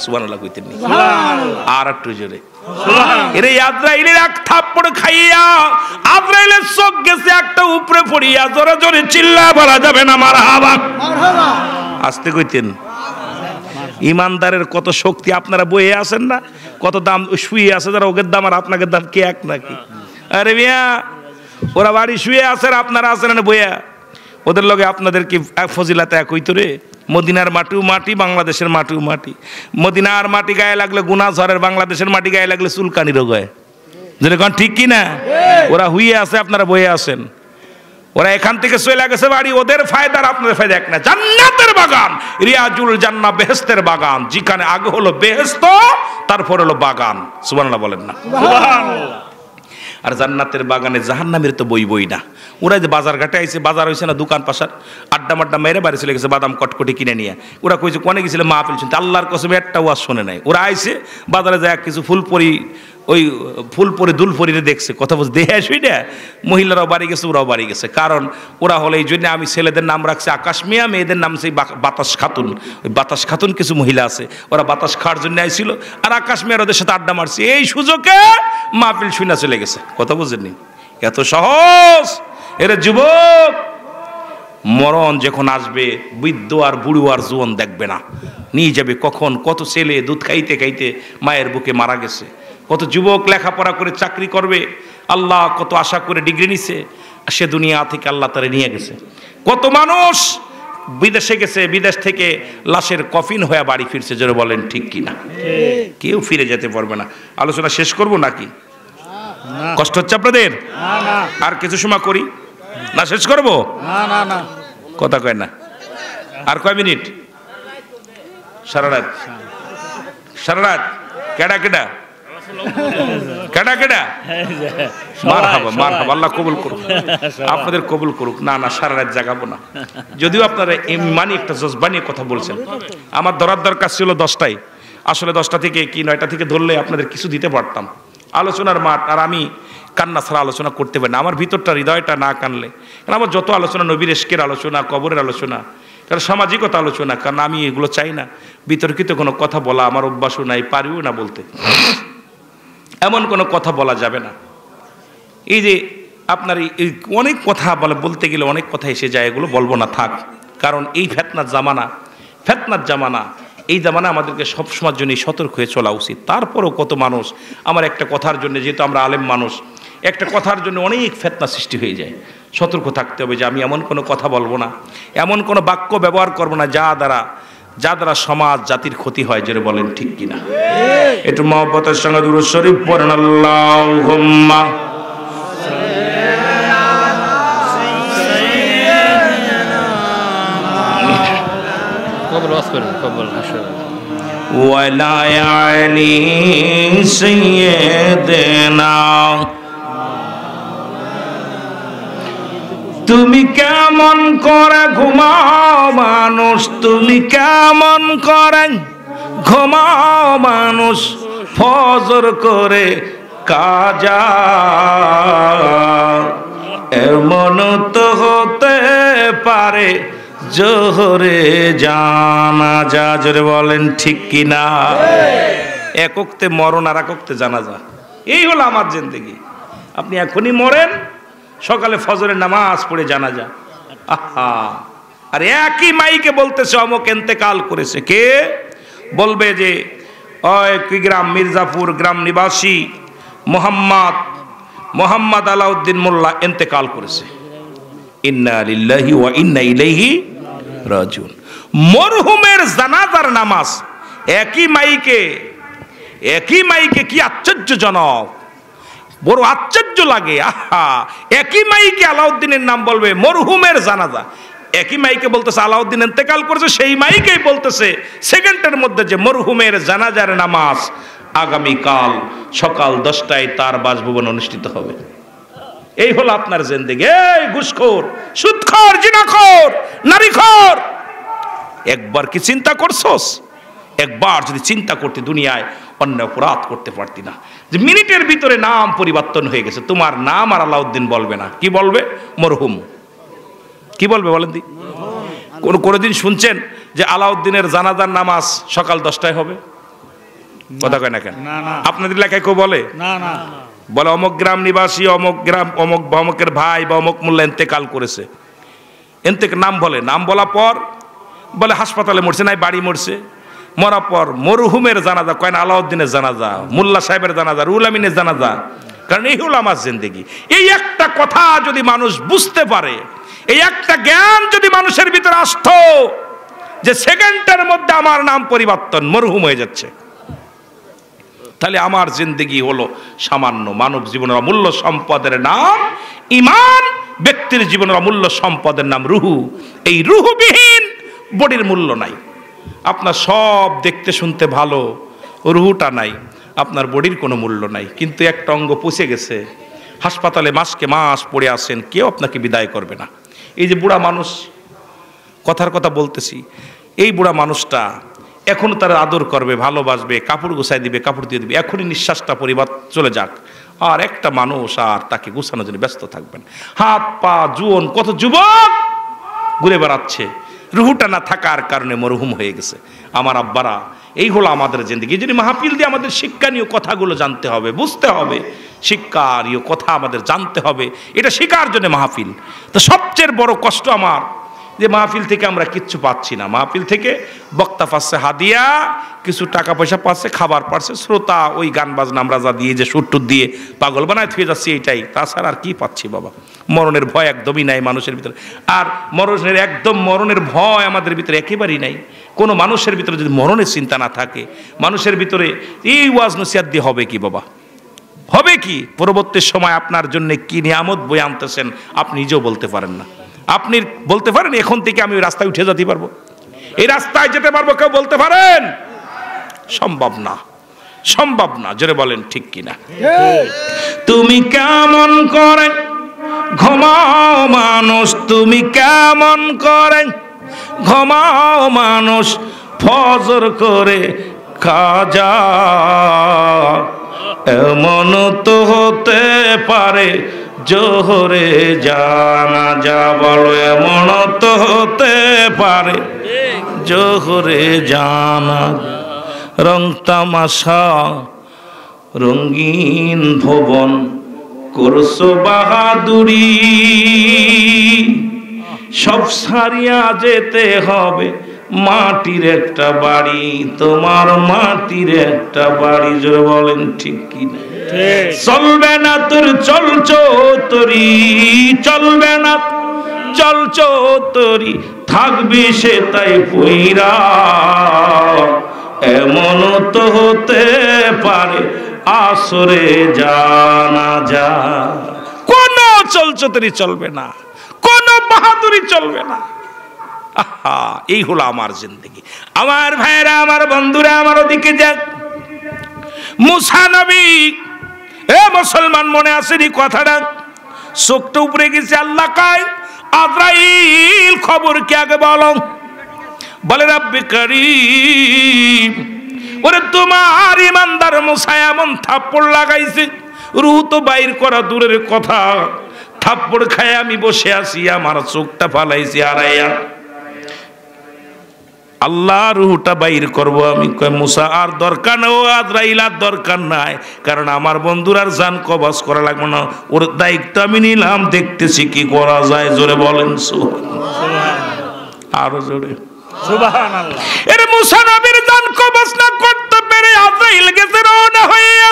সুবহানাল্লাহ কইতেন নি? সুবহানাল্লাহ। আর একটু জোরে সুবহানাল্লাহ। এরে আজরাইলের এক থাপ্পড় খাইয়া আজরাইলের চোখ গেছে একটা উপরে পড়িয়া। জোরে জোরে চিল্লা বলা যাবে না মারহাবা? মারহাবা। আস্তে কইতেন। ইমানদারের কত শক্তি আপনারা বইয়ে আছেন না, কত দাম শুয়ে আছে, যারা ওদের দাম আর আপনাদের দাম কি এক নাকি? আরে মিয়া, ওরা বাড়ি শুয়ে আছে আর আপনারা আছেন না বইয়া। ওদের লগে আপনাদের কি ফজিলাত এক হইতো রে? মদিনার মাটিও মাটি, বাংলাদেশের মাটিও মাটি। মদিনার মাটি গায়ে লাগলে গুনাহ ঝরের, বাংলাদেশের মাটি গায়ে লাগলে চুলকানি রোগ হয়। যেরকম ঠিক কি না? ওরা হুইয়ে আছে, আপনারা বইয়ে আছেন। ওরা এখান থেকে চলে গেছে বাড়ি, ওদের ফায়দার আপনাদের ফায়দা এক না। জান্নাতের বাগান, রিয়াজুল জান্নাহ, বেহেশতের বাগান, যেখানে আগে হলো বেহেশত তারপর হলো বাগান। সুবহানাল্লাহ বলেন না? সুবহানাল্লাহ। আর জান্নাতের বাগানে জাহান্নামের তো বই বই না। ওরা যে বাজার ঘাটে আইছে, বাজার হয়েছে না দোকান পাশার, আড্ডা মাড্ডা মেরে বাড়ি চলে গেছে বাদাম কটকটি কিনে নিয়ে। ওরা কইছে কোনে গেছিল মাহফিল শুনতে, আল্লাহর কসম একটা ওয়াজ শোনে নাই। ওরা আইছে বাজারে যায় কিছু ফুলপরি, ওই ফুলপরি দুলপরিরে দেখছে, কথা বলছে দেখে আসবি না। মহিলারাও বাড়ি গেছে, ওরাও বাড়ি গেছে। কারণ ওরা হলো এই জন্য আমি ছেলেদের নাম রাখছি আকাশ মিয়া, মেয়েদের নাম সেই বাতাস খাতুন। ওই বাতাস খাতুন কিছু মহিলা আছে, ওরা বাতাস খাওয়ার জন্য আইছিল, আর আকাশ মিয়ার ওদের সাথে আড্ডা মারছে। এই সুযোগে মাহফিল শুনে চলে গেছে। কথা বুঝেননি? এত সহজ। এরা যুবক, মরণ যখন আসবে বৃদ্ধ আর বুড়ো আর জোয়ান দেখবে না, নিয়ে যাবে কখন। কত ছেলে দুধ খাইতে খাইতে মায়ের বুকে মারা গেছে, কত যুবক লেখাপড়া করে চাকরি করবে, আল্লাহ কত আশা করে ডিগ্রি নিছে, সে দুনিয়া থেকে আল্লাহ তারে নিয়ে গেছে। কত মানুষ বিদেশে গেছে, বিদেশ থেকে লাশের কফিন হয়ে বাড়ি ফিরছে। জোরে বলেন ঠিক কিনা? কেউ ফিরে যেতে পারবে না। আলোচনা শেষ করব নাকি? কষ্ট হচ্ছে আপনাদের? আর কিছু সময় করি না, শেষ করব? কথা কয় না। আর কয় মিনিট? সারা রাত? সারা রাত? কেডা কেডা কেডা কেডা? মারহাবা মারহাবা, আল্লাহ কবুল করুক, আপনাদের কবুল করুক। না না, সারা রাত জাগাবো না। যদিও আপনারা মানে একটা জজবানি কথা বলছেন, আমার ধরার দরকার ছিল 10টায়। আসলে 10টা থেকে কি 9টা থেকে ধরলে আপনাদের কিছু দিতে পারতাম। আলোচনার মাঠ, আর আমি কান্না ছাড়া আলোচনা করতে পারি না, আমার ভিতরটা হৃদয়টা না কানলে। কারণ আমার যত আলোচনা নবীর ইশকের আলোচনা, কবরের আলোচনা, কারণ সামাজিকতা আলোচনা, কারণ আমি এগুলো চাই না। বিতর্কিত কোনো কথা বলা আমার অভ্যাসও নাই, পারিও না বলতে। এমন কোনো কথা বলা যাবে না। এই যে আপনার এই অনেক কথা বলতে গেলে অনেক কথা এসে যায়, এগুলো বলবো না, থাক। কারণ এই ফিতনার জামানা, এই জামানা আমাদেরকে সবসময়ের জন্যই সতর্ক হয়ে চলা উচিত। তারপরেও কত মানুষ আমার একটা কথার জন্য, যেহেতু আমরা আলেম মানুষ, একটা কথার জন্য অনেক ফিতনা সৃষ্টি হয়ে যায়। সতর্ক থাকতে হবে যে আমি এমন কোনো কথা বলবো না, এমন কোনো বাক্য ব্যবহার করবো না যা দ্বারা সমাজ জাতির ক্ষতি হয়। জোরে বলেন ঠিক কিনা? একটু মহব্বতের সঙ্গে দুরূদ শরীফ পড়েন। আল্লাহুম্মা ওয়ালা আলি সাইয়্যিদিনা। তুমি কেমন করে ঘুমাও মানুষ, তুমি কেমন করে ঘুমাও মানুষ, ফজর করে কাজা। এমন তো হতে পারে জোহরে জানাজা। জোরে বলেন ঠিক কিনা? এক ওক্তে মরণ আর এক ওক্তে জানাজা, এই হলো আমার জিন্দেগি। আপনি এখনই মরেন, সকালে ফজরের নামাজ পড়ে জানাজা। আহা, আর একই মাইকে বলতেছে অমুক ইন্তেকাল করেছে। কে বলবে যে ওই কি গ্রাম, মির্জাপুর গ্রাম নিবাসী মোহাম্মদ আলাউদ্দিন মোল্লা ইন্তেকাল করেছে। ইন্না লিল্লাহি ওয়া ইন্না ইলাইহি রাজিউন। মরহুমের জানাজার নামাজ একই মাইকে, কি আশ্চর্যজনক, বড় আশ্চর্য লাগে। আহা, একই মাইকে আলাউদ্দিনের নাম বলবে, মরহুমের জানাজা। একই মাইকে বলতেছে আলাউদ্দিন ইন্তেকাল করেছে, সেই মাইকেই বলতেছে সেকেন্ডের মধ্যে যে মরহুমের জানাজার নামাজ আগামীকাল সকাল 10টায় তার বাসভবন অনুষ্ঠিত হবে। এই হলো আপনার জিন্দেগি। এই ঘুষখোর, সুদখোর, জিনাখোর, নারীখোর, একবার কি চিন্তা করছস? একবার যদি চিন্তা করতে দুনিয়ায় অন্য অপরাধ করতে পারতি না। যে মিনিটের ভিতরে নাম পরিবর্তন হয়ে গেছে, তোমার নাম আর আলাউদ্দিন বলবে না, কি বলবে? মরহুম। কি বলবে বলেন দি? কোনদিন শুনছেন যে আলাউদ্দিনের জানাজার নামাজ সকাল 10টায় হবে? কথা কয় না কেন? আপনাদের এলাকায় কেউ বলে? বলে অমুক গ্রাম নিবাসী, অমুক গ্রাম, অমুকের ভাই বা অমুক মোল্লা ইন্তেকাল করেছে। নাম বলে, নাম বলা পর বলে হাসপাতালে মরছে, নাই বাড়ি মরছে। মরার পর মরহুমের জানাজা কয় না, আলাউদ্দিনের জানাজা, মোল্লা সাহেবের জানাজা, রুহুল আমিনের জানাজা। কারণ এই হলো আমার জিন্দেগি। এই একটা কথা যদি মানুষ বুঝতে পারে, এই একটা জ্ঞান যদি মানুষের ভিতরে আসতো যে সেকেন্ডের মধ্যে আমার নাম পরিবর্তন, মরহুম হয়ে যাচ্ছে, তাহলে আমার জিন্দেগি হলো সামান্য। মানব জীবনের অমূল্য সম্পদের নাম ঈমান, ব্যক্তির জীবনের অমূল্য সম্পদের নাম রুহু। এই রুহুবিহীন বডির মূল্য নাই। আপনার সব দেখতে শুনতে ভালো, রুহুটা নাই, আপনার বডির কোনো মূল্য নাই। কিন্তু একটা অঙ্গ পচে গেছে, হাসপাতালে মাসকে মাস পড়ে আসেন, কেউ আপনাকে বিদায় করবে না। এই যে বুড়া মানুষ, কথার কথা বলতেছি, এই বুড়া মানুষটা এখনো তারা আদর করবে, ভালোবাসবে, কাপড় গুছাই দিবে, কাপড় দিয়ে দিবে। এখনই নিঃশ্বাসটা পরিবার চলে যাক, আর একটা মানুষ আর তাকে গুছানোর জন্য ব্যস্ত থাকবেন। হাত পা জুয়ন, কত যুবক ঘুরে বেড়াচ্ছে, রুহুটা না থাকার কারণে মরহুম হয়ে গেছে। আমার আব্বারা, এই হলো আমাদের জিন্দেগি। যদি মাহফিল দিয়ে আমাদের শিক্ষণীয় কথাগুলো জানতে হবে, বুঝতে হবে, শিক্ষারীয় কথা আমাদের জানতে হবে, এটা শেখার জন্য মাহফিল। তো সবচেয়ে বড় কষ্ট আমার যে মাহফিল থেকে আমরা কিচ্ছু পাচ্ছি না। মাহফিল থেকে বক্তা পাচ্ছে হাদিয়া, কিছু টাকা পয়সা পাচ্ছে, খাবার পাচ্ছে, শ্রোতা ওই গান বাজনা আমরা যা দিয়ে যে সুর টুর দিয়ে পাগল বানায় থুয়ে যাচ্ছি, এইটাই। তাছাড়া আর কি পাচ্ছি বাবা? মরণের ভয় একদমই নাই মানুষের ভিতরে। আর মরণের ভয় আমাদের ভিতরে একেবারেই নাই। কোনো মানুষের ভিতরে যদি মরণের চিন্তা না থাকে, মানুষের ভিতরে এই ওয়াজ নসিহত দিয়ে হবে কি বাবা? হবে কি? পরবর্তী সময় আপনার জন্য কি নিয়ামত বয়ে আনতেছেন আপনি নিজেও বলতে পারেন না। আপনি বলতে পারেন এখন থেকে আমি ওই রাস্তায় উঠে যেতে পারবো, এই রাস্তায় যেতে পারবো? কেউ বলতে পারেন? সম্ভব না, সম্ভব না। জোরে বলেন ঠিক কিনা? তুমি কেমন করে ঘুমাও মানুষ, তুমি কেমন করে ঘুমাও মানুষ, ফজর করে কাজা। এমন তো হতে পারে জোহরে জানাজা, বলো এমন তো হতে পারে জোহরে জানাজা। রং তামাশা রঙিন ভবন করছো বাহাদুরি, সব ছাড়িয়া যেতে হবে মাটির একটা বাড়ি, তোমার মাটির একটা বাড়ি। জোরে বলেন ঠিক কিনা? চলবে না তোর চল চৌতরি, চলবে না চল চৌতরি, থাকবি সে তাই পইরা। এমন তো হতে পারে আসরে জানাজা। কোন চলচতরি চলবে না, কোন বাহাদুরি চলবে না। আহা, এই হলো আমার জিন্দেগি। আমার ভাইরা, আমার বন্ধুরা, আমার ওদিকে যাক। মুসা নবী, এ মুসলমান মনে আসেনি কথাটা? চোখটা উপরে গেছে, আল্লাহ কয় আজরাইল খবর কি আগে বলো। বলে রাব্বি কারীম, ওরে তোমার ইমানদার মুসা এমন থাপ্পড় লাগাইছে, রূহ তো বাইর করা দূরের কথা, থাপ্পড় খায় আমি বসে আছি, আমার চোখটা ফালাইছি আড়াইয়া। আল্লাহ রুহটা বাইর করবো আমি। কয় মুসা আর দরকার নেই, ও আজরাইল আর দরকার নাই, কারণ আমার বন্ধুর আর জান কবজ করা লাগবে না, ওর দায়িত্ব আমি নিলাম, দেখতেছি কি করা যায়। জোরে বলেন সুবহানাল্লাহ, আরো জোরে সুবহানাল্লাহ। এর মুসা নবীর জান কবজ না করতে পেরে আজরাইল গেছে রওনা হইয়া,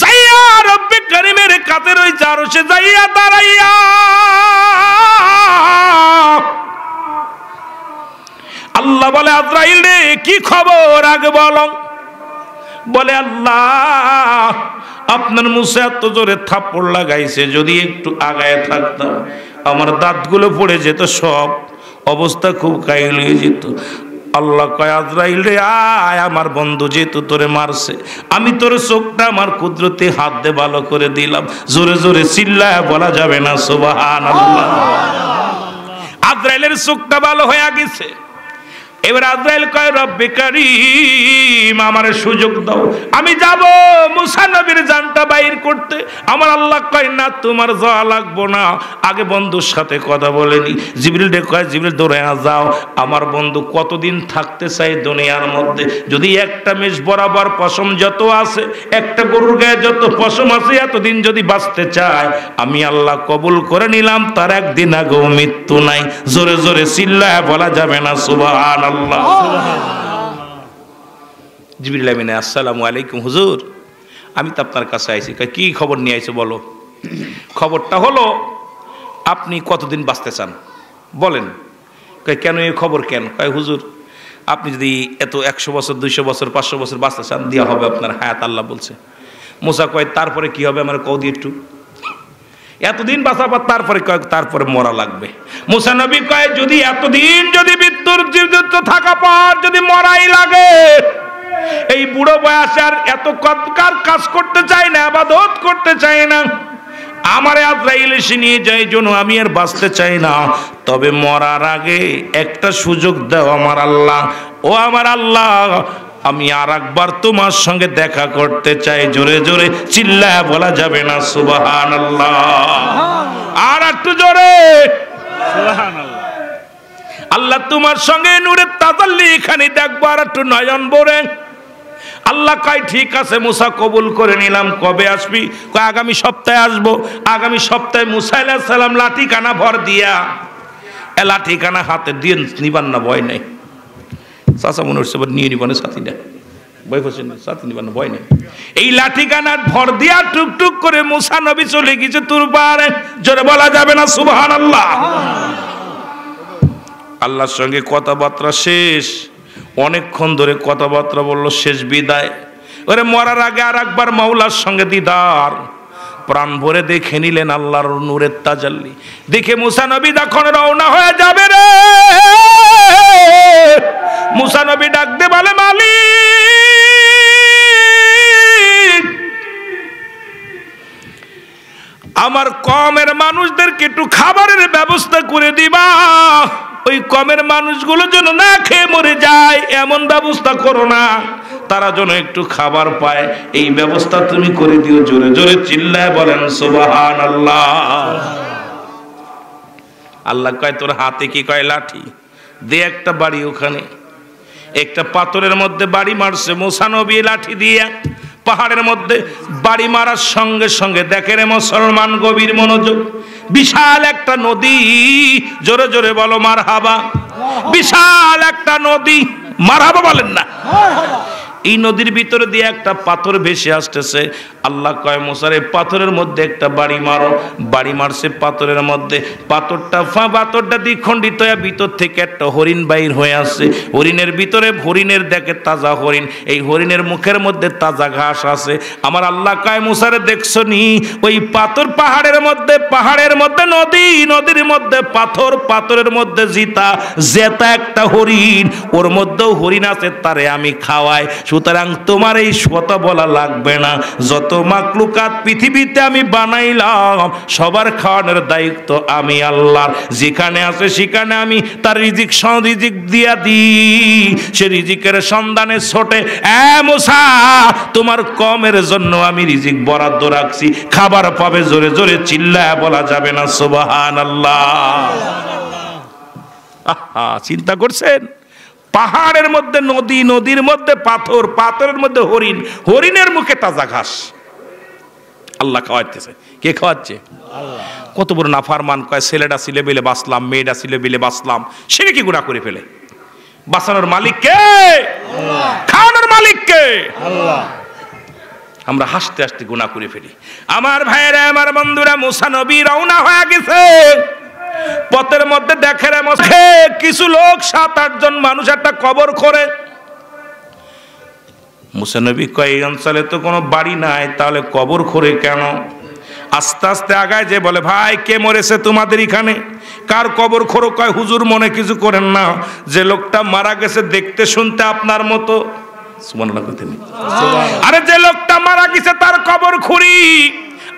যাইয়া রব্বে কারীমের কাছে রইছে, আরশে যাইয়া দাঁড়াইয়া আল্লাহ বলে আজরাইল রে কি খবর আগে বলো। বলে আল্লাহ আপনার মুসা এত জোরে থাপ্পড় লাগাইছে, যদি একটু আগায় থাকতাম আমার দাঁতগুলো পড়ে যেত, সব অবস্থা খুব কাহিল হয়ে যেত। আল্লাহ কয় আজরাইল রে আয়, আমার বন্ধু যেহেতু তোরে মারছে, আমি তোর চোখটা আমার কুদরতি হাত দিয়ে ভালো করে দিলাম। জোরে জোরে চিল্লায় বলা যাবে না সুবহানাল্লাহ। আজরাইলের চোখটা ভালো হয়ে গেছে। এবার আজরাইল কয় রব্বে কারীম আমারে সুযোগ দাও, আমি যাব মুসা নবীর জানটা বাইর করতে। আমার আল্লাহ কয় না তোমার যাওয়া লাগবো না, আগে বন্ধুর সাথে কথা বলে নি। জিবরিল ডে কয় জিবরিল দৌড়ে যাও, আমার বন্ধু কতদিন থাকতে চাই দুনিয়ার মধ্যে, যদি একটা মেষ বরাবর পশম যত আছে, একটা গরুর গায়ে যত পশম আছে, এতদিন যদি বাঁচতে চায় আমি আল্লাহ কবুল করে নিলাম, তার একদিন আগেও মৃত্যু নাই। জোরে জোরে চিল্লায় বলা যাবে না সুবহানাল্লাহ। জিবরিল আমিন আসসালামু আলাইকুম হুজুর, আমি তো আপনার কাছে আইছি। কি খবর নিয়ে আইছো বলো। খবরটা হলো আপনি কতদিন বাঁচতে চান বলেন। কেন এই খবর কেন? কয় হুজুর আপনি যদি এত 100 বছর 200 বছর 500 বছর বাঁচতে চান, দেওয়া হবে আপনার হায়াত, আল্লাহ বলছে। মুসা কয় তারপরে কি হবে আমার কও দি একটু। এতদিন বাঁচাবার তারপরে কয় তারপরে মরা লাগবে। মুসা নবী কয় যদি এতদিন যদি মৃত্যুর জীবিত থাকা পর যদি মরাই লাগে, এই বুড়ো বয়সে আর এত কাজ করতে চাই না, ইবাদত করতে চাই না, আমারে আজরাইল এসে নিয়ে যায় জন্য আমি আর বাঁচতে চাই না, তবে মরার আগে একটা সুযোগ দাও আমার আল্লাহ। ও আমার আল্লাহ, আমি আর একবার তোমার সঙ্গে দেখা করতে চাই। জোরে জোরে চিল্লায় বলা যাবে না সুবহানাল্লাহ, আর একটু জোরে সুবহানাল্লাহ। আল্লাহ তোমার সঙ্গে নূরের তাজাল্লি এখানে দেখবো, আর একটু নয়ন ভরে। আল্লাহ কয় ঠিক আছে মুসা কবুল করে নিলাম। কবে আসবি? কয় আগামী সপ্তাহে আসবো। আগামী সপ্তাহে মুসা আলাইহিস সালাম লাঠি কানা ভর দিয়া, লাঠি কানা হাতে দিয়ে নিবান না, ভয় নেই। চাচা মনে হচ্ছে নিয়ে নিবানের সাথী না, ভয় করছেন না, সাথী নিবান ভয় নেই। এই লাঠি কানার ভর দিয়া টুকটুক করে মুসা নবী চলে গেছে তোর পারে। জোরে বলা যাবে না সুবহানাল্লাহ। আল্লাহর সঙ্গে কথাবার্তা শেষ, অনেকক্ষণ ধরে কথাবার্তা বললো, শেষ বিদায়। ওরে মরার আগে আর একবার মাওলার সঙ্গে দিদার, প্রাণ ভরে দেখে নিলেন আল্লাহর নূরের তাজাল্লি। দেখে মুসা নবী যখন রওনা হয়ে যাবে রে, মুসা নবী ডাক দে বলে মালিক, আমার কমের মানুষদেরকে একটু খাবারের ব্যবস্থা করে দিবা, ওই কমের মানুষগুলো যেন না খেয়ে মরে যায় এমন ব্যবস্থা করো না। তারা যেন একটু খাবার পায়, এই ব্যবস্থা তুমি করে দিও। জোরে জোরে চিল্লায় বলেন সুবহানাল্লাহ। আল্লাহ কয় তোর হাতে কি? কয় লাঠি। দে একটা বাড়ি ওখানে। একটা পাথরের মধ্যে বাড়ি মারছে মুসা নবী লাঠি দিয়ে। পাহাড়ের মধ্যে বাড়ি মারার সঙ্গে সঙ্গে দেখে রে মুসলমান, গভীর মনোযোগ, বিশাল একটা নদী। জোরে জোরে বলো মারহাবা। বিশাল একটা নদী, মারহাবা বলেন না। এই নদীর ভিতরে দিয়ে একটা পাথর ভেসে আসতেছে। আল্লাহ কয় মুসারে পাথরের মধ্যে একটা বাড়ি মারো। বাড়ি মারছে পাথরের মধ্যে, পাথরটা দ্বিখণ্ডিত হয়ে ভিতর থেকে একটা হরিণ বাইর হয়ে আসছে। হরিণের ভিতরে হরিণের দেখে তাজা হরিণ, এই হরিণের মুখের মধ্যে তাজা ঘাস আছে। আমার আল্লাহ কয় মুসারে দেখছো নি ওই পাথর, পাহাড়ের মধ্যে নদী, নদীর মধ্যে পাথর, পাথরের মধ্যে জেতা একটা হরিণ, ওর মধ্যেও হরিণ আছে, তারে আমি খাওয়াই। সুতরাং তোমার এই কথা বলা লাগবে না। যত মাকলুকাত পৃথিবীতে আমি বানাইলাম সবার খাওয়ানোর দায়িত্ব আমি আল্লাহর। যেখানে আছে সেখানে আমি তার রিজিক দিয়া দিই। সে রিজিকের সন্ধানে ছোটে। মুসা, তোমার কমের জন্য আমি রিজিক বরাদ্দ রাখছি, খাবার পাবে। জোরে জোরে চিল্লায় বলা যাবে না সুবহানাল্লাহ। চিন্তা করছেন? পাহাড়ের মধ্যে নদী, নদীর মধ্যে পাথর, পাথরের মধ্যে হরিণ, হরিণের মুখে তাজা ঘাস। আল্লাহ খাওয়াইতেছে। কে খাওয়াচ্ছে? আল্লাহ। কত বড় নাফরমান! কয় ছেলেটা ছিলে বেলে বাঁচলাম, মেয়েটা ছিলে বেলে বাঁচলাম। সে কি গুনাহ করে ফেলে? বাঁচানোর মালিক কে? আল্লাহ। খাওয়ানোর মালিক কে? আল্লাহ। আমরা হাসতে হাসতে গুনাহ করে ফেলি। আমার ভাইয়েরা, আমার বন্ধুরা, মুসা নবী রওনা হয়ে গেছে। পথের মধ্যে দেখে রে কিছু লোক, 7-8 জন মানুষ একটা কবর করে। মুসা নবী কয় এই অঞ্চলে তো কোনো বাড়ি নাই, তাহলে কবর করে কেন? আস্তে আস্তে আগায় যে বলে, ভাই কে মরেছে তোমাদের এখানে? কার কবর খোঁড়ো? কয় হুজুর মনে কিছু করেন না, যে লোকটা মারা গেছে দেখতে শুনতে আপনার মতো। আরে যে লোকটা মারা গেছে তার কবর খুঁড়ি,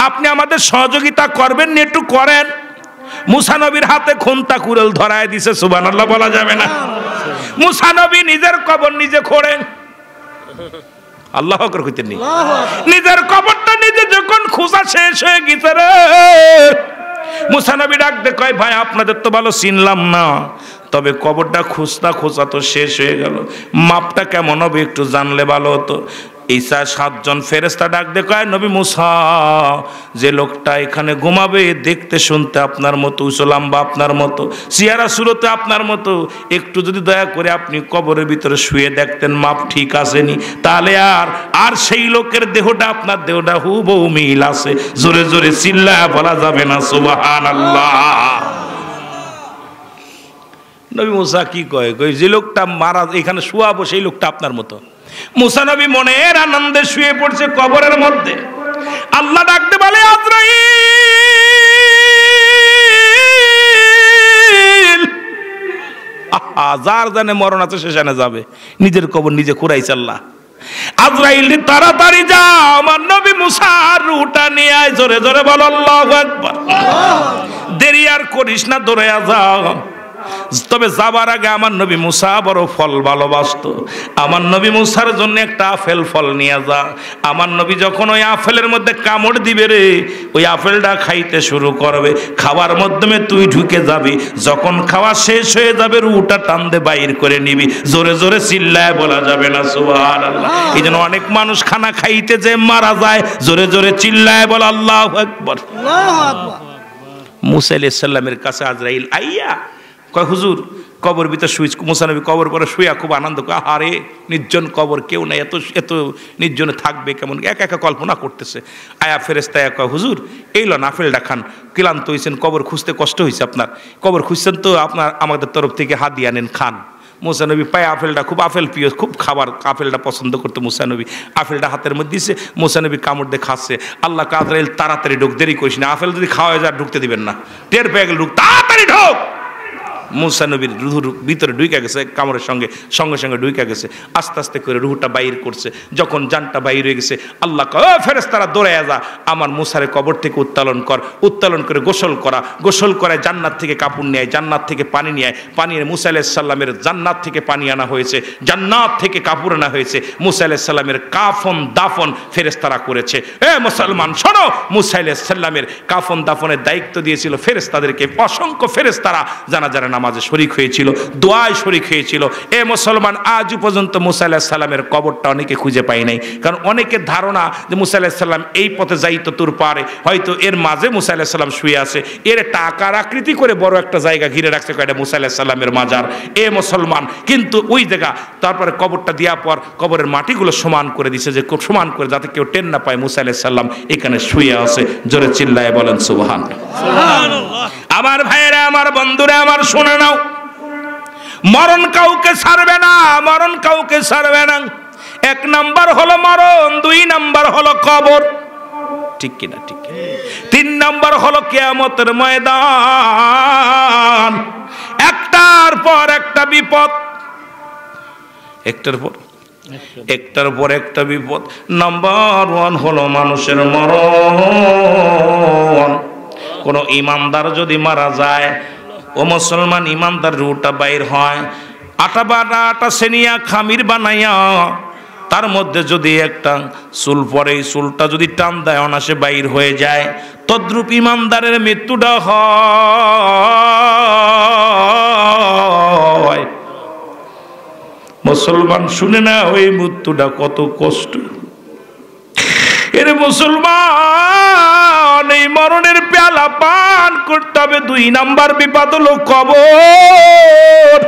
আপনি আমাদের সহযোগিতা করবেন না? একটু করেন। মুসা নবীর হাতে খুন্তা কুড়াল ধরায় দিছে। সুবহানাল্লাহ বলা যাবে না? মুসা নবী নিজের কবর নিজে খোঁড়েন। আল্লাহু আকবার কইতেন নি? নিজের কবরটা নিজে যখন খোঁজা শেষ হয়ে গেছে রে, মুসা নবী ডাক দে কয়, ভাই আপনাদের তো ভালো চিনলাম না, তবে কবরটা খোঁজা তো শেষ হয়ে গেল, মাপটা কেমন হবে একটু জানলে ভালো হতো। ঈসা 7 জন ফেরেশতা ডাক দে কয়, নবী মুসা, যে লোকটা এখানে ঘুমাবে দেখতে শুনতে আপনার মতো, উসলাম্বা আপনার মতো, চেহারা সুরতে আপনার মতো, একটু যদি দয়া করে আপনি কবরের ভিতরে শুয়ে দেখতেন মাপ ঠিক আসেনি, তাহলে আর সেই লোকের দেহটা আপনার দেহটা হুবহু মিল আছে। জোরে জোরে চিল্লায়া বলা যাবে না সুবহানাল্লাহ। নবী মুসা কি কয়? যে লোকটা মারা এখানে শুয়াবো সেই লোকটা আপনার মতো। মুসা নবী মনের আনন্দে শুয়ে পড়ছে কবরের মধ্যে। আল্লাহ ডাকতে বলে, আজরাইল, যার জানে মরণ আছে সে জানে যাবে, নিজের কবর নিজে খুঁড়াইছে আল্লাহ। আজরাইল তাড়াতাড়ি যাও, আমার নবী মুসার রূহটা নিয়ে আয়। জোরে জোরে বল আল্লাহু আকবার। দেরি আর করিস না, দৌড়ে যাও। তবে যাবার আগে আমার নবী মুসা বড় ফল ভালোবাসতো। আমার নবী মুসার জন্য একটা আপেল ফল নিয়ে যা। আমার নবী যখন ওই আপেলের মধ্যে কামড় দিবে রে, ওই আপেলটা খাইতে শুরু করবে, খাওয়ার মাধ্যমে তুই ঢুকে যাবি। যখন খাওয়া শেষ হয়ে যাবে রুটা টান দে বাইর করে নিবি। জোরে জোরে চিল্লায় বলা যাবে না সুবহানাল্লাহ। এই জন্য অনেক মানুষ খানা খাইতে যে মারা যায়। জোরে জোরে চিল্লায় বল আল্লাহু আকবার। মুসা আলাইহিস সালামের কাছে আজরাইল আইয়া কয়, হুজুর কবর ভিতরে শুয়ে, মুসা নবী কবর পরে শুয়া খুব আনন্দ করে, আরে নির্জন কবর, কেউ নাই, এত নির্জনে থাকবে কেমন, একা একা কল্পনা করতেছে। আয়া ফেরেশতা কয়, হুজুর এই লন আপেলটা খান, ক্লান্ত হয়েছেন, কবর খুঁজতে কষ্ট হয়েছে আপনার, কবর খুঁজছেন তো আপনার আমাদের তরফ থেকে হাদিয়া নেন, খান। মুসা নবী পায় আপেলটা, খুব আপেল প্রিয়, খুব খাবার আপেলটা পছন্দ করতো মুসা নবী। আপেলটা হাতের মধ্যে দিয়েছে, মুসা নবী কামড় দিয়ে খাচ্ছে। আল্লাহ আজরাইল তাড়াতাড়ি ঢোক, দেরি করিস না, আপেল যদি খাওয়া যায় ঢুকতে দিবেন না, টের পেয়ে গেল ঢুক, তাড়াতাড়ি ঢোক। মুসা নবীর রুহুর ভিতরে ঢুকে গেছে, কামড়ের সঙ্গে সঙ্গে সঙ্গে ঢুকে গেছে। আস্তে আস্তে করে রুহুটা বাইর করছে। যখন জানটা বাইর হয়ে গেছে, আল্লাহ কয়, ও ফেরেশতারা দৌড়ে যা, আমার মুসারে কবর থেকে উত্তোলন কর। উত্তোলন করে গোসল করা, গোসল করায় জান্নাত থেকে কাপড় নিয়ে, জান্নাত থেকে পানি নিয়ে, পানি মুসা আলাইহিস সালামের জান্নাত থেকে পানি আনা হয়েছে, জান্নাত থেকে কাপড় আনা হয়েছে। মুসা আলাইহিস সালামের কাফন দাফন ফেরেশতারা করেছে। এ মুসলমান শোনো, মুসা আলাইহিস সালামের কাফন দাফনের দায়িত্ব দিয়েছিল ফেরেশতাদেরকে। অসংখ্য ফেরেশতারা জানাজার নামাজে শরীক হয়েছিল, দোয়ায় শরীক হয়েছিল। এ মুসলমান, আজ পর্যন্ত মুসা আলাইহিস সালামের কবরটা অনেকে খুঁজে পায় নাই। কারণ অনেকের ধারণা যে মুসা আলাইহিস সালাম এই পথে যাইতো তোর পারে, হয়তো এর মাঝে মুসা আলাইহিস সালাম শুয়ে আছে, এর টাকার আকৃতি করে বড় একটা জায়গা ঘিরে রাখছে, কয়টা মুসা আলাইহিস সালামের মাজার। এ মুসলমান, কিন্তু ওই জায়গা তারপরে কবরটা দেওয়ার পর কবরের মাটিগুলো সমান করে দিছে, যে খুব সমান করে যাতে কেউ টেন না পায় মুসা আলাইহিস সালাম এখানে শুয়ে আছে। জোরে চিল্লায় বলেন সুবহানাল্লাহ। আমার ভাইয়েরা, আমার বন্ধুরা, আমার শুনে নাও, মরণ কাউকে ছাড়বে না, মরণ কাউকে ছাড়বে না। এক নাম্বার হলো মরণ, দুই নাম্বার হলো কবর, ঠিক কিনা? ঠিক। তিন নাম্বার হলো কিয়ামতের ময়দান। একটার পর একটা বিপদ, একটার পর একটা বিপদ। নাম্বার ওয়ান হলো মানুষের মরণ। কোন ইমানদার যদি মারা যায়, ও মুসলমান, ইমানদার রুটা বাইর হয়, আটা সেনিয়া খামির বানাইয়া তার মধ্যে যদি একটা চুল পরে, চুলটা যদি টান দেয় অনাসে বাইর হয়ে যায়। তদ্রূপ ইমানদারের মৃত্যুটা হয়। মুসলমান শুনে না, ওই মৃত্যুটা কত কষ্ট। এর মুসলমান, এই মরণের পেয়ালা পান করতে হবে। দুই নাম্বার বিপদ হলো কবর।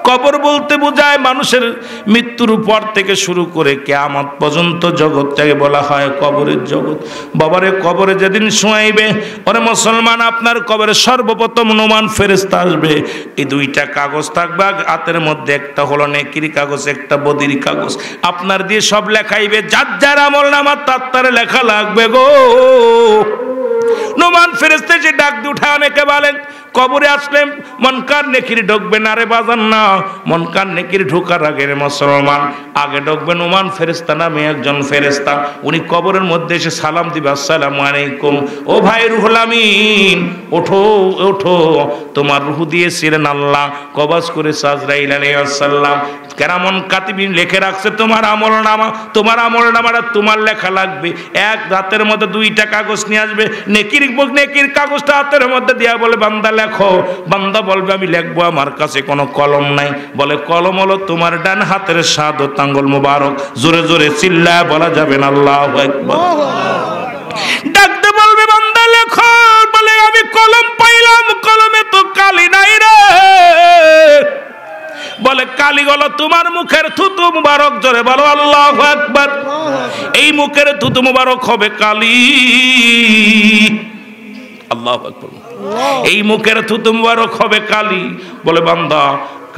কবর বলতে বোঝায় মানুষের মৃত্যুর পর থেকে শুরু করে কিয়ামত পর্যন্ত জগৎটাকে বলা হয় কবরের জগৎ। বাবারে, কবরে যেদিন শোয়াইবে, ওরে মুসলমান, আপনার কবরে সর্বপ্রথম নোমান ফেরেশতা আসবে। এই দুইটা কাগজ থাকবে হাতের মধ্যে, একটা হলো নেকির কাগজ, একটা বদির কাগজ। আপনার দিয়ে সব লেখাইবে, যার যার আমল নামা তার লেখা লাগবে গো। নোমান ফেরেশতা যে ডাক দিয়ে উঠে, অনেকে বলেন কবরে আসলে মনকার নেকির ঢুকবে না। রে বাজান না, মনকার নেকির ঢোকার আগে মুসলমান আগে ঢুকবে নোমান ফেরেশতা নামে একজন ফেরেশতা। উনি কবরের মধ্যে এসে সালাম দিবে, আসসালামু আলাইকুম, ও ভাই রুহুল আমিন, ওঠো ওঠো, তোমার রুহু দিয়েছিলেন আল্লাহ, কবজ করেছে আজরাইল আলাইহিস সালাম। কেরামন কাতিবিন লিখে রাখছে তোমার আমল নামা, তোমার আমল নামাটা তোমার লেখা লাগবে। এক রাতের মধ্যে দুইটা কাগজ নিয়ে আসবে, নেকির কাগজটা হাতের মধ্যে দিয়া বলে, বান্দা লেখো। বান্দা বলবে, আমি লিখবো, আমার কাছে কোনো কলম নাই। বলে, কলম হলো তোমার ডান হাতের শাহাদাত আঙ্গুল মুবারক। জোরে জোরে চিল্লায় বলা যাবে না আল্লাহু আকবার। ডাকতে বলবে, বান্দা লেখো। বলে, আমি কলম পাইলাম, কলমে তো কালি নাই রে। বলে, কালি হলো তোমার মুখের থুতু মুবারক। জোরে বলো আল্লাহু আকবার। এই মুখের থুতু মুবারক হবে কালি। আল্লাহু আকবার। এই মুখের থুতু মুবারক হবে কালি। বলে, বান্দা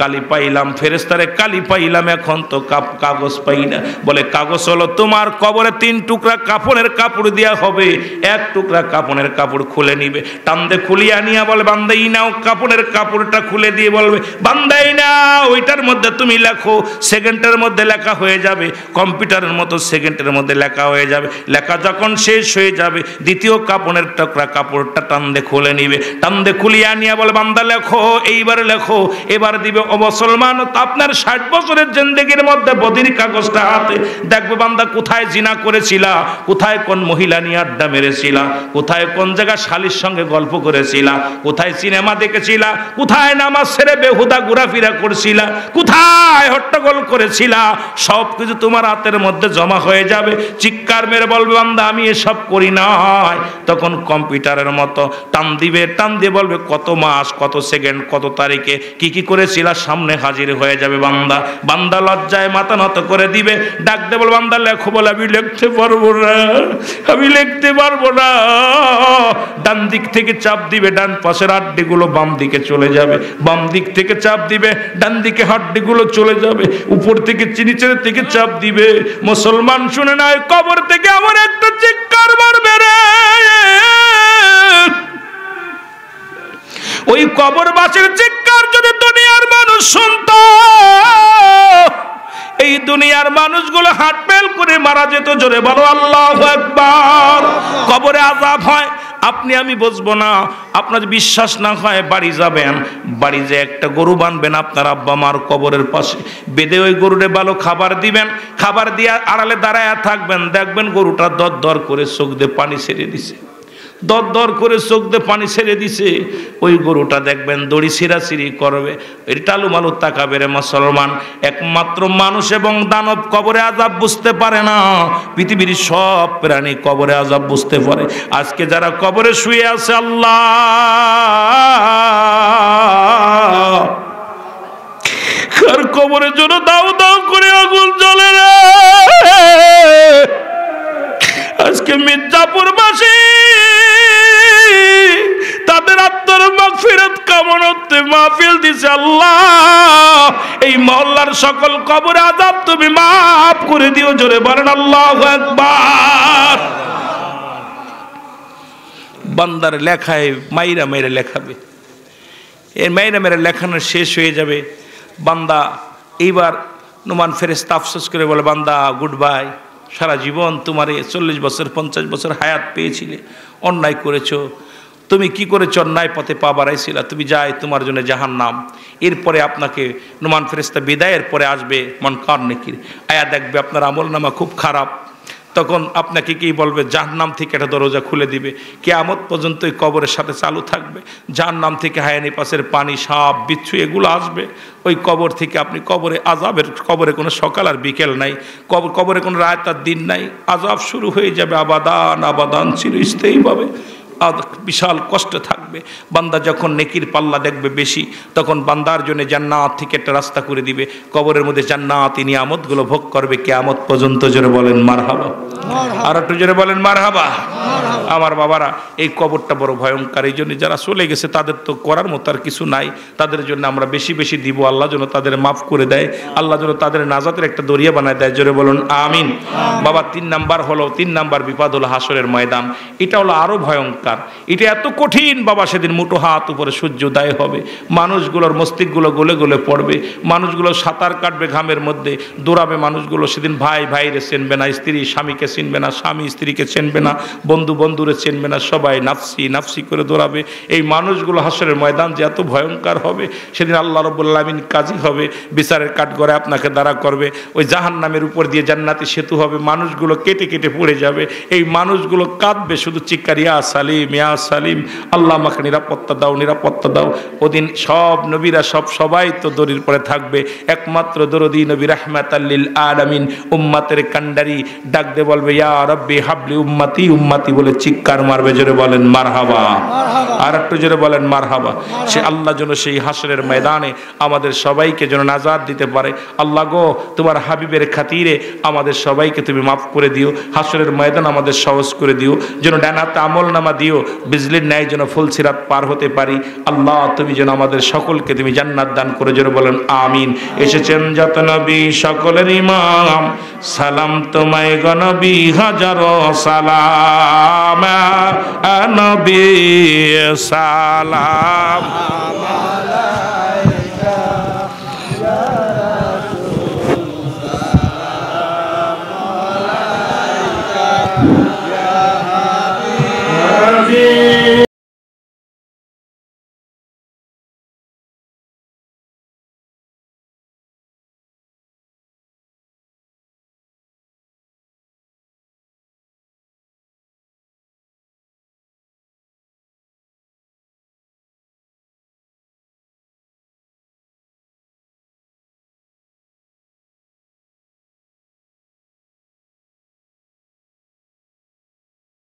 কালি পাইলাম, ফেরেশতারে কালি পাইলাম, এখন তো কাগজ পাই না। বলে, কাগজ হলো তোমার কবরে 3 টুকরা কাপড়ের কাপড় দেওয়া হবে। 1 টুকরা কাপড়ের কাপড় খুলে নিবে, টান্দে খুলিয়া নিয়া বলে, বান্দাই নাও। কাপড়ের কাপড়টা খুলে দিয়ে বলবে, বান্দাই নাও, ওইটার মধ্যে তুমি লেখো। সেকেন্ডের মধ্যে লেখা হয়ে যাবে, কম্পিউটারের মতো সেকেন্ডের মধ্যে লেখা হয়ে যাবে। লেখা যখন শেষ হয়ে যাবে, দ্বিতীয় কাপড়ের টুকরা কাপড়টা টান্দে খুলে নিবে, টান্দে খুলিয়া নিয়া বলে, বান্দা লেখো, এইবার লেখো। এবার দিবে, ও মুসলমান, আপনার 60 বছরের জিন্দেগির মধ্যে বদির কাগজটা হাতে। দেখবে বান্দা কোথায় জিনা করেছিলা, কোথায় কোন মহিলা নিয়ে আড্ডা মেরেছিলা, কোথায় কোন জায়গা শালীর সঙ্গে গল্প করেছিলা, কোথায় সিনেমা দেখেছিলা, কোথায় নামাজ ছেড়ে বেহুদা ঘোরাফেরা করছিলা, কোথায় হট্টগোল করেছিলা, সব কিছু তোমার হাতের মধ্যে জমা হয়ে যাবে। চিৎকার মেরে বলবে, বান্দা আমি এসব করি নাই। তখন কম্পিউটারের মতো টান দিবে, টান দিয়ে বলবে, কত মাস, কত সেকেন্ড, কত তারিখে কি কি করেছিলা সামনে হাজির হয়ে যাবে। বান্দা বান্দা লজ্জায় মাথা নত করে দিবে, ডাক দে বল, বান্দা লেখো। বলে, আমি লিখতে পারবো না, আমি লিখতে পারবো না। ডান দিক থেকে চাপ দিবে, ডান পাশের হাড্ডিগুলো বাম দিকে চলে যাবে। বাম দিক থেকে চাপ দিবে, ডান দিকে হাড্ডিগুলো চলে যাবে। উপর থেকে নিচের থেকে চাপ দিবে। মুসলমান শুনে না, কবর থেকে আমার একটা চিৎকার মারবে রে। ওই কবরবাসীর চিৎকার মানুষ শুনতো, এই দুনিয়ার মানুষগুলো হাট পেল করে মারা যেত। জোরে বলো আল্লাহু আকবার। কবরে আযাব হয়, আপনি আমি বুঝবো না। আপনার বিশ্বাস না হয় বাড়ি যাবেন, বাড়ি যে একটা গরু বানবেন আপনার আব্বা মার কবরের পাশে, বেঁধে ওই গরুরে ভালো খাবার দিবেন, খাবার দিয়ে আড়ালে দাঁড়ায় থাকবেন, দেখবেন গরুটা দর দর করে চোখ দিয়ে পানি ছেড়ে দিছে, দর দর করে চোখ দিয়ে পানি ছেড়ে দিছে। ওই গরুটা দেখবেন দড়ি ছিঁড়াছিঁড়ি করবে, এর টালু মালু তাকাবে রে মুসলমান। একমাত্র মানুষ এবং দানব কবরে আযাব বুঝতে পারে না, পৃথিবীর সব প্রাণী কবরে আযাব বুঝতে পারে। আজকে যারা কবরে শুয়ে আছে, আল্লাহ কার কবরের জন্য দাও দাও করে আগুন জ্বলে রে। আজকে মির্জাপুরবাসী তাদের আত্মার মাগফিরাত কামনাতে মাহফিল দিছে। আল্লাহ এই মহল্লার সকল কবরে আযাব তুমি মাফ করে দিও। জোরে বলেন আল্লাহু আকবার। বান্দার লেখায় মাইরা মাইরা লেখাবে, এর মাইরা মাইরা লেখানো শেষ হয়ে যাবে। বান্দা এইবার নুমান ফেরেশতা আফসোস করে বলে, বান্দা গুড বাই, সারা জীবন তোমার 40 বছর 50 বছর হায়াত পেয়েছিলে, অন্যায় করেছো, তুমি কি করেছো? অন্যায় পথে পা বাড়াইছিলা, তুমি যাই তোমার জন্য জাহান্নাম। এরপরে আপনাকে নুমান ফেরেশতা বিদায়ের পরে আসবে মুনকার নেকির, আয়া দেখবে আপনার আমলনামা খুব খারাপ। তখন আপনাকে কি বলবে? জাহান্নাম থেকে একটা দরজা খুলে দিবে, কিয়ামত পর্যন্ত এই কবরের সাথে চালু থাকবে। জাহান্নাম থেকে হায়ানি পাশের পানি, সাপ, বিচ্ছু এগুলো আসবে। ওই কবর থেকে আপনি কবরে আযাবের, কবরে কোনো সকাল আর বিকেল নাই, কবরে কোনো রাত আর দিন নাই, আযাব শুরু হয়ে যাবে আবাদান আবাদান চিরস্থায়ীভাবে। বিশাল কষ্ট থাকবে। বান্দা যখন নেকির পাল্লা দেখবে বেশি, তখন বান্দার জন্য জান্নাত থেকে একটা রাস্তা করে দিবে, কবরের মধ্যে জান্নাতি নিয়ামতগুলো ভোগ করবে কিয়ামত পর্যন্ত। জোরে বলেন মারহাবা। আর একটু জোরে বলেন মারহাবা। আমার বাবারা, এই কবরটা বড় ভয়ঙ্কর। এই জন্য যারা চলে গেছে তাদের তো করার মতো আর কিছু নাই, তাদের জন্য আমরা বেশি বেশি দিব। আল্লাহ যেন তাদের মাফ করে দেয়, আল্লাহ যেন তাদের নাজাতের একটা দরিয়া বানায় দেয়। জোরে বলুন আমিন। বাবা 3 নাম্বার বিপদ হলো হাসরের ময়দান। এটা হলো আরো ভয়ঙ্কর, এটা এত কঠিন বাবা। সেদিন মুঠো হাত উপরে সূর্য উদয় হবে, মানুষগুলোর মস্তিষ্কগুলো গলে গলে পড়বে, মানুষগুলো সাঁতার কাটবে ঘামের মধ্যে, দৌড়াবে মানুষগুলো। সেদিন ভাই ভাইরে চিনবে না, স্ত্রী স্বামীকে চিনবে না, স্বামী স্ত্রীকে চিনবে না, বন্ধু বন্ধুরে চিনবে না, সবাই নাফসি নাফসি করে দৌড়াবে। এই মানুষগুলো হাসরের ময়দান যে এত ভয়ঙ্কর হবে, সেদিন আল্লাহ রাব্বুল আলামিন কাজী হবে, বিচারের কাঠগড়ে আপনাকে দাঁড়া করবে। ওই জাহান্নামের উপর দিয়ে জান্নাতি সেতু হবে, মানুষগুলো কেটে কেটে পড়ে যাবে। এই মানুষগুলো কাঁদবে শুধু, চিৎকার ইয়া সালিম ইয়া সালিম, আল্লাহ আমাকে নিরাপত্তা দাও, নিরাপত্তা দাও। ওদিন সব নবীরা সবাই তো দড়ির পরে থাকবে, একমাত্র দরদি নবী রাহমাতাল লিল আলামিন উম্মতের কান্ডারি ডাক দে বলবে, ইয়া রাব্বি হাবলি উম্মতি উম্মতি বলে চিৎকার মারবে। জোরে বলেন মারহাবা। আর একটু জোরে বলেন মারহাবা। সে আল্লাহ যেন সেই হাসরের ময়দানে আমাদের সবাইকে যেন নাজাত দিতে পারে। আল্লাহ গো, তোমার হাবিবের খাতিরে আমাদের সবাইকে তুমি মাফ করে দিও, হাসরের ময়দান আমাদের সহজ করে দিও, যেন ডানাতে আমল নামা দিও, বিজলির ন্যায় যেন ফুলসিরাত পার হতে পারি। আল্লাহ তুমি যেন আমাদের সকলকে তুমি জান্নাত দান করে। যেন বলেন আমিন। এসেছেন যত নবী সকলের ইমাম, সালাম তোমায় গো নবী হাজারো সালাম, নবী সালাম।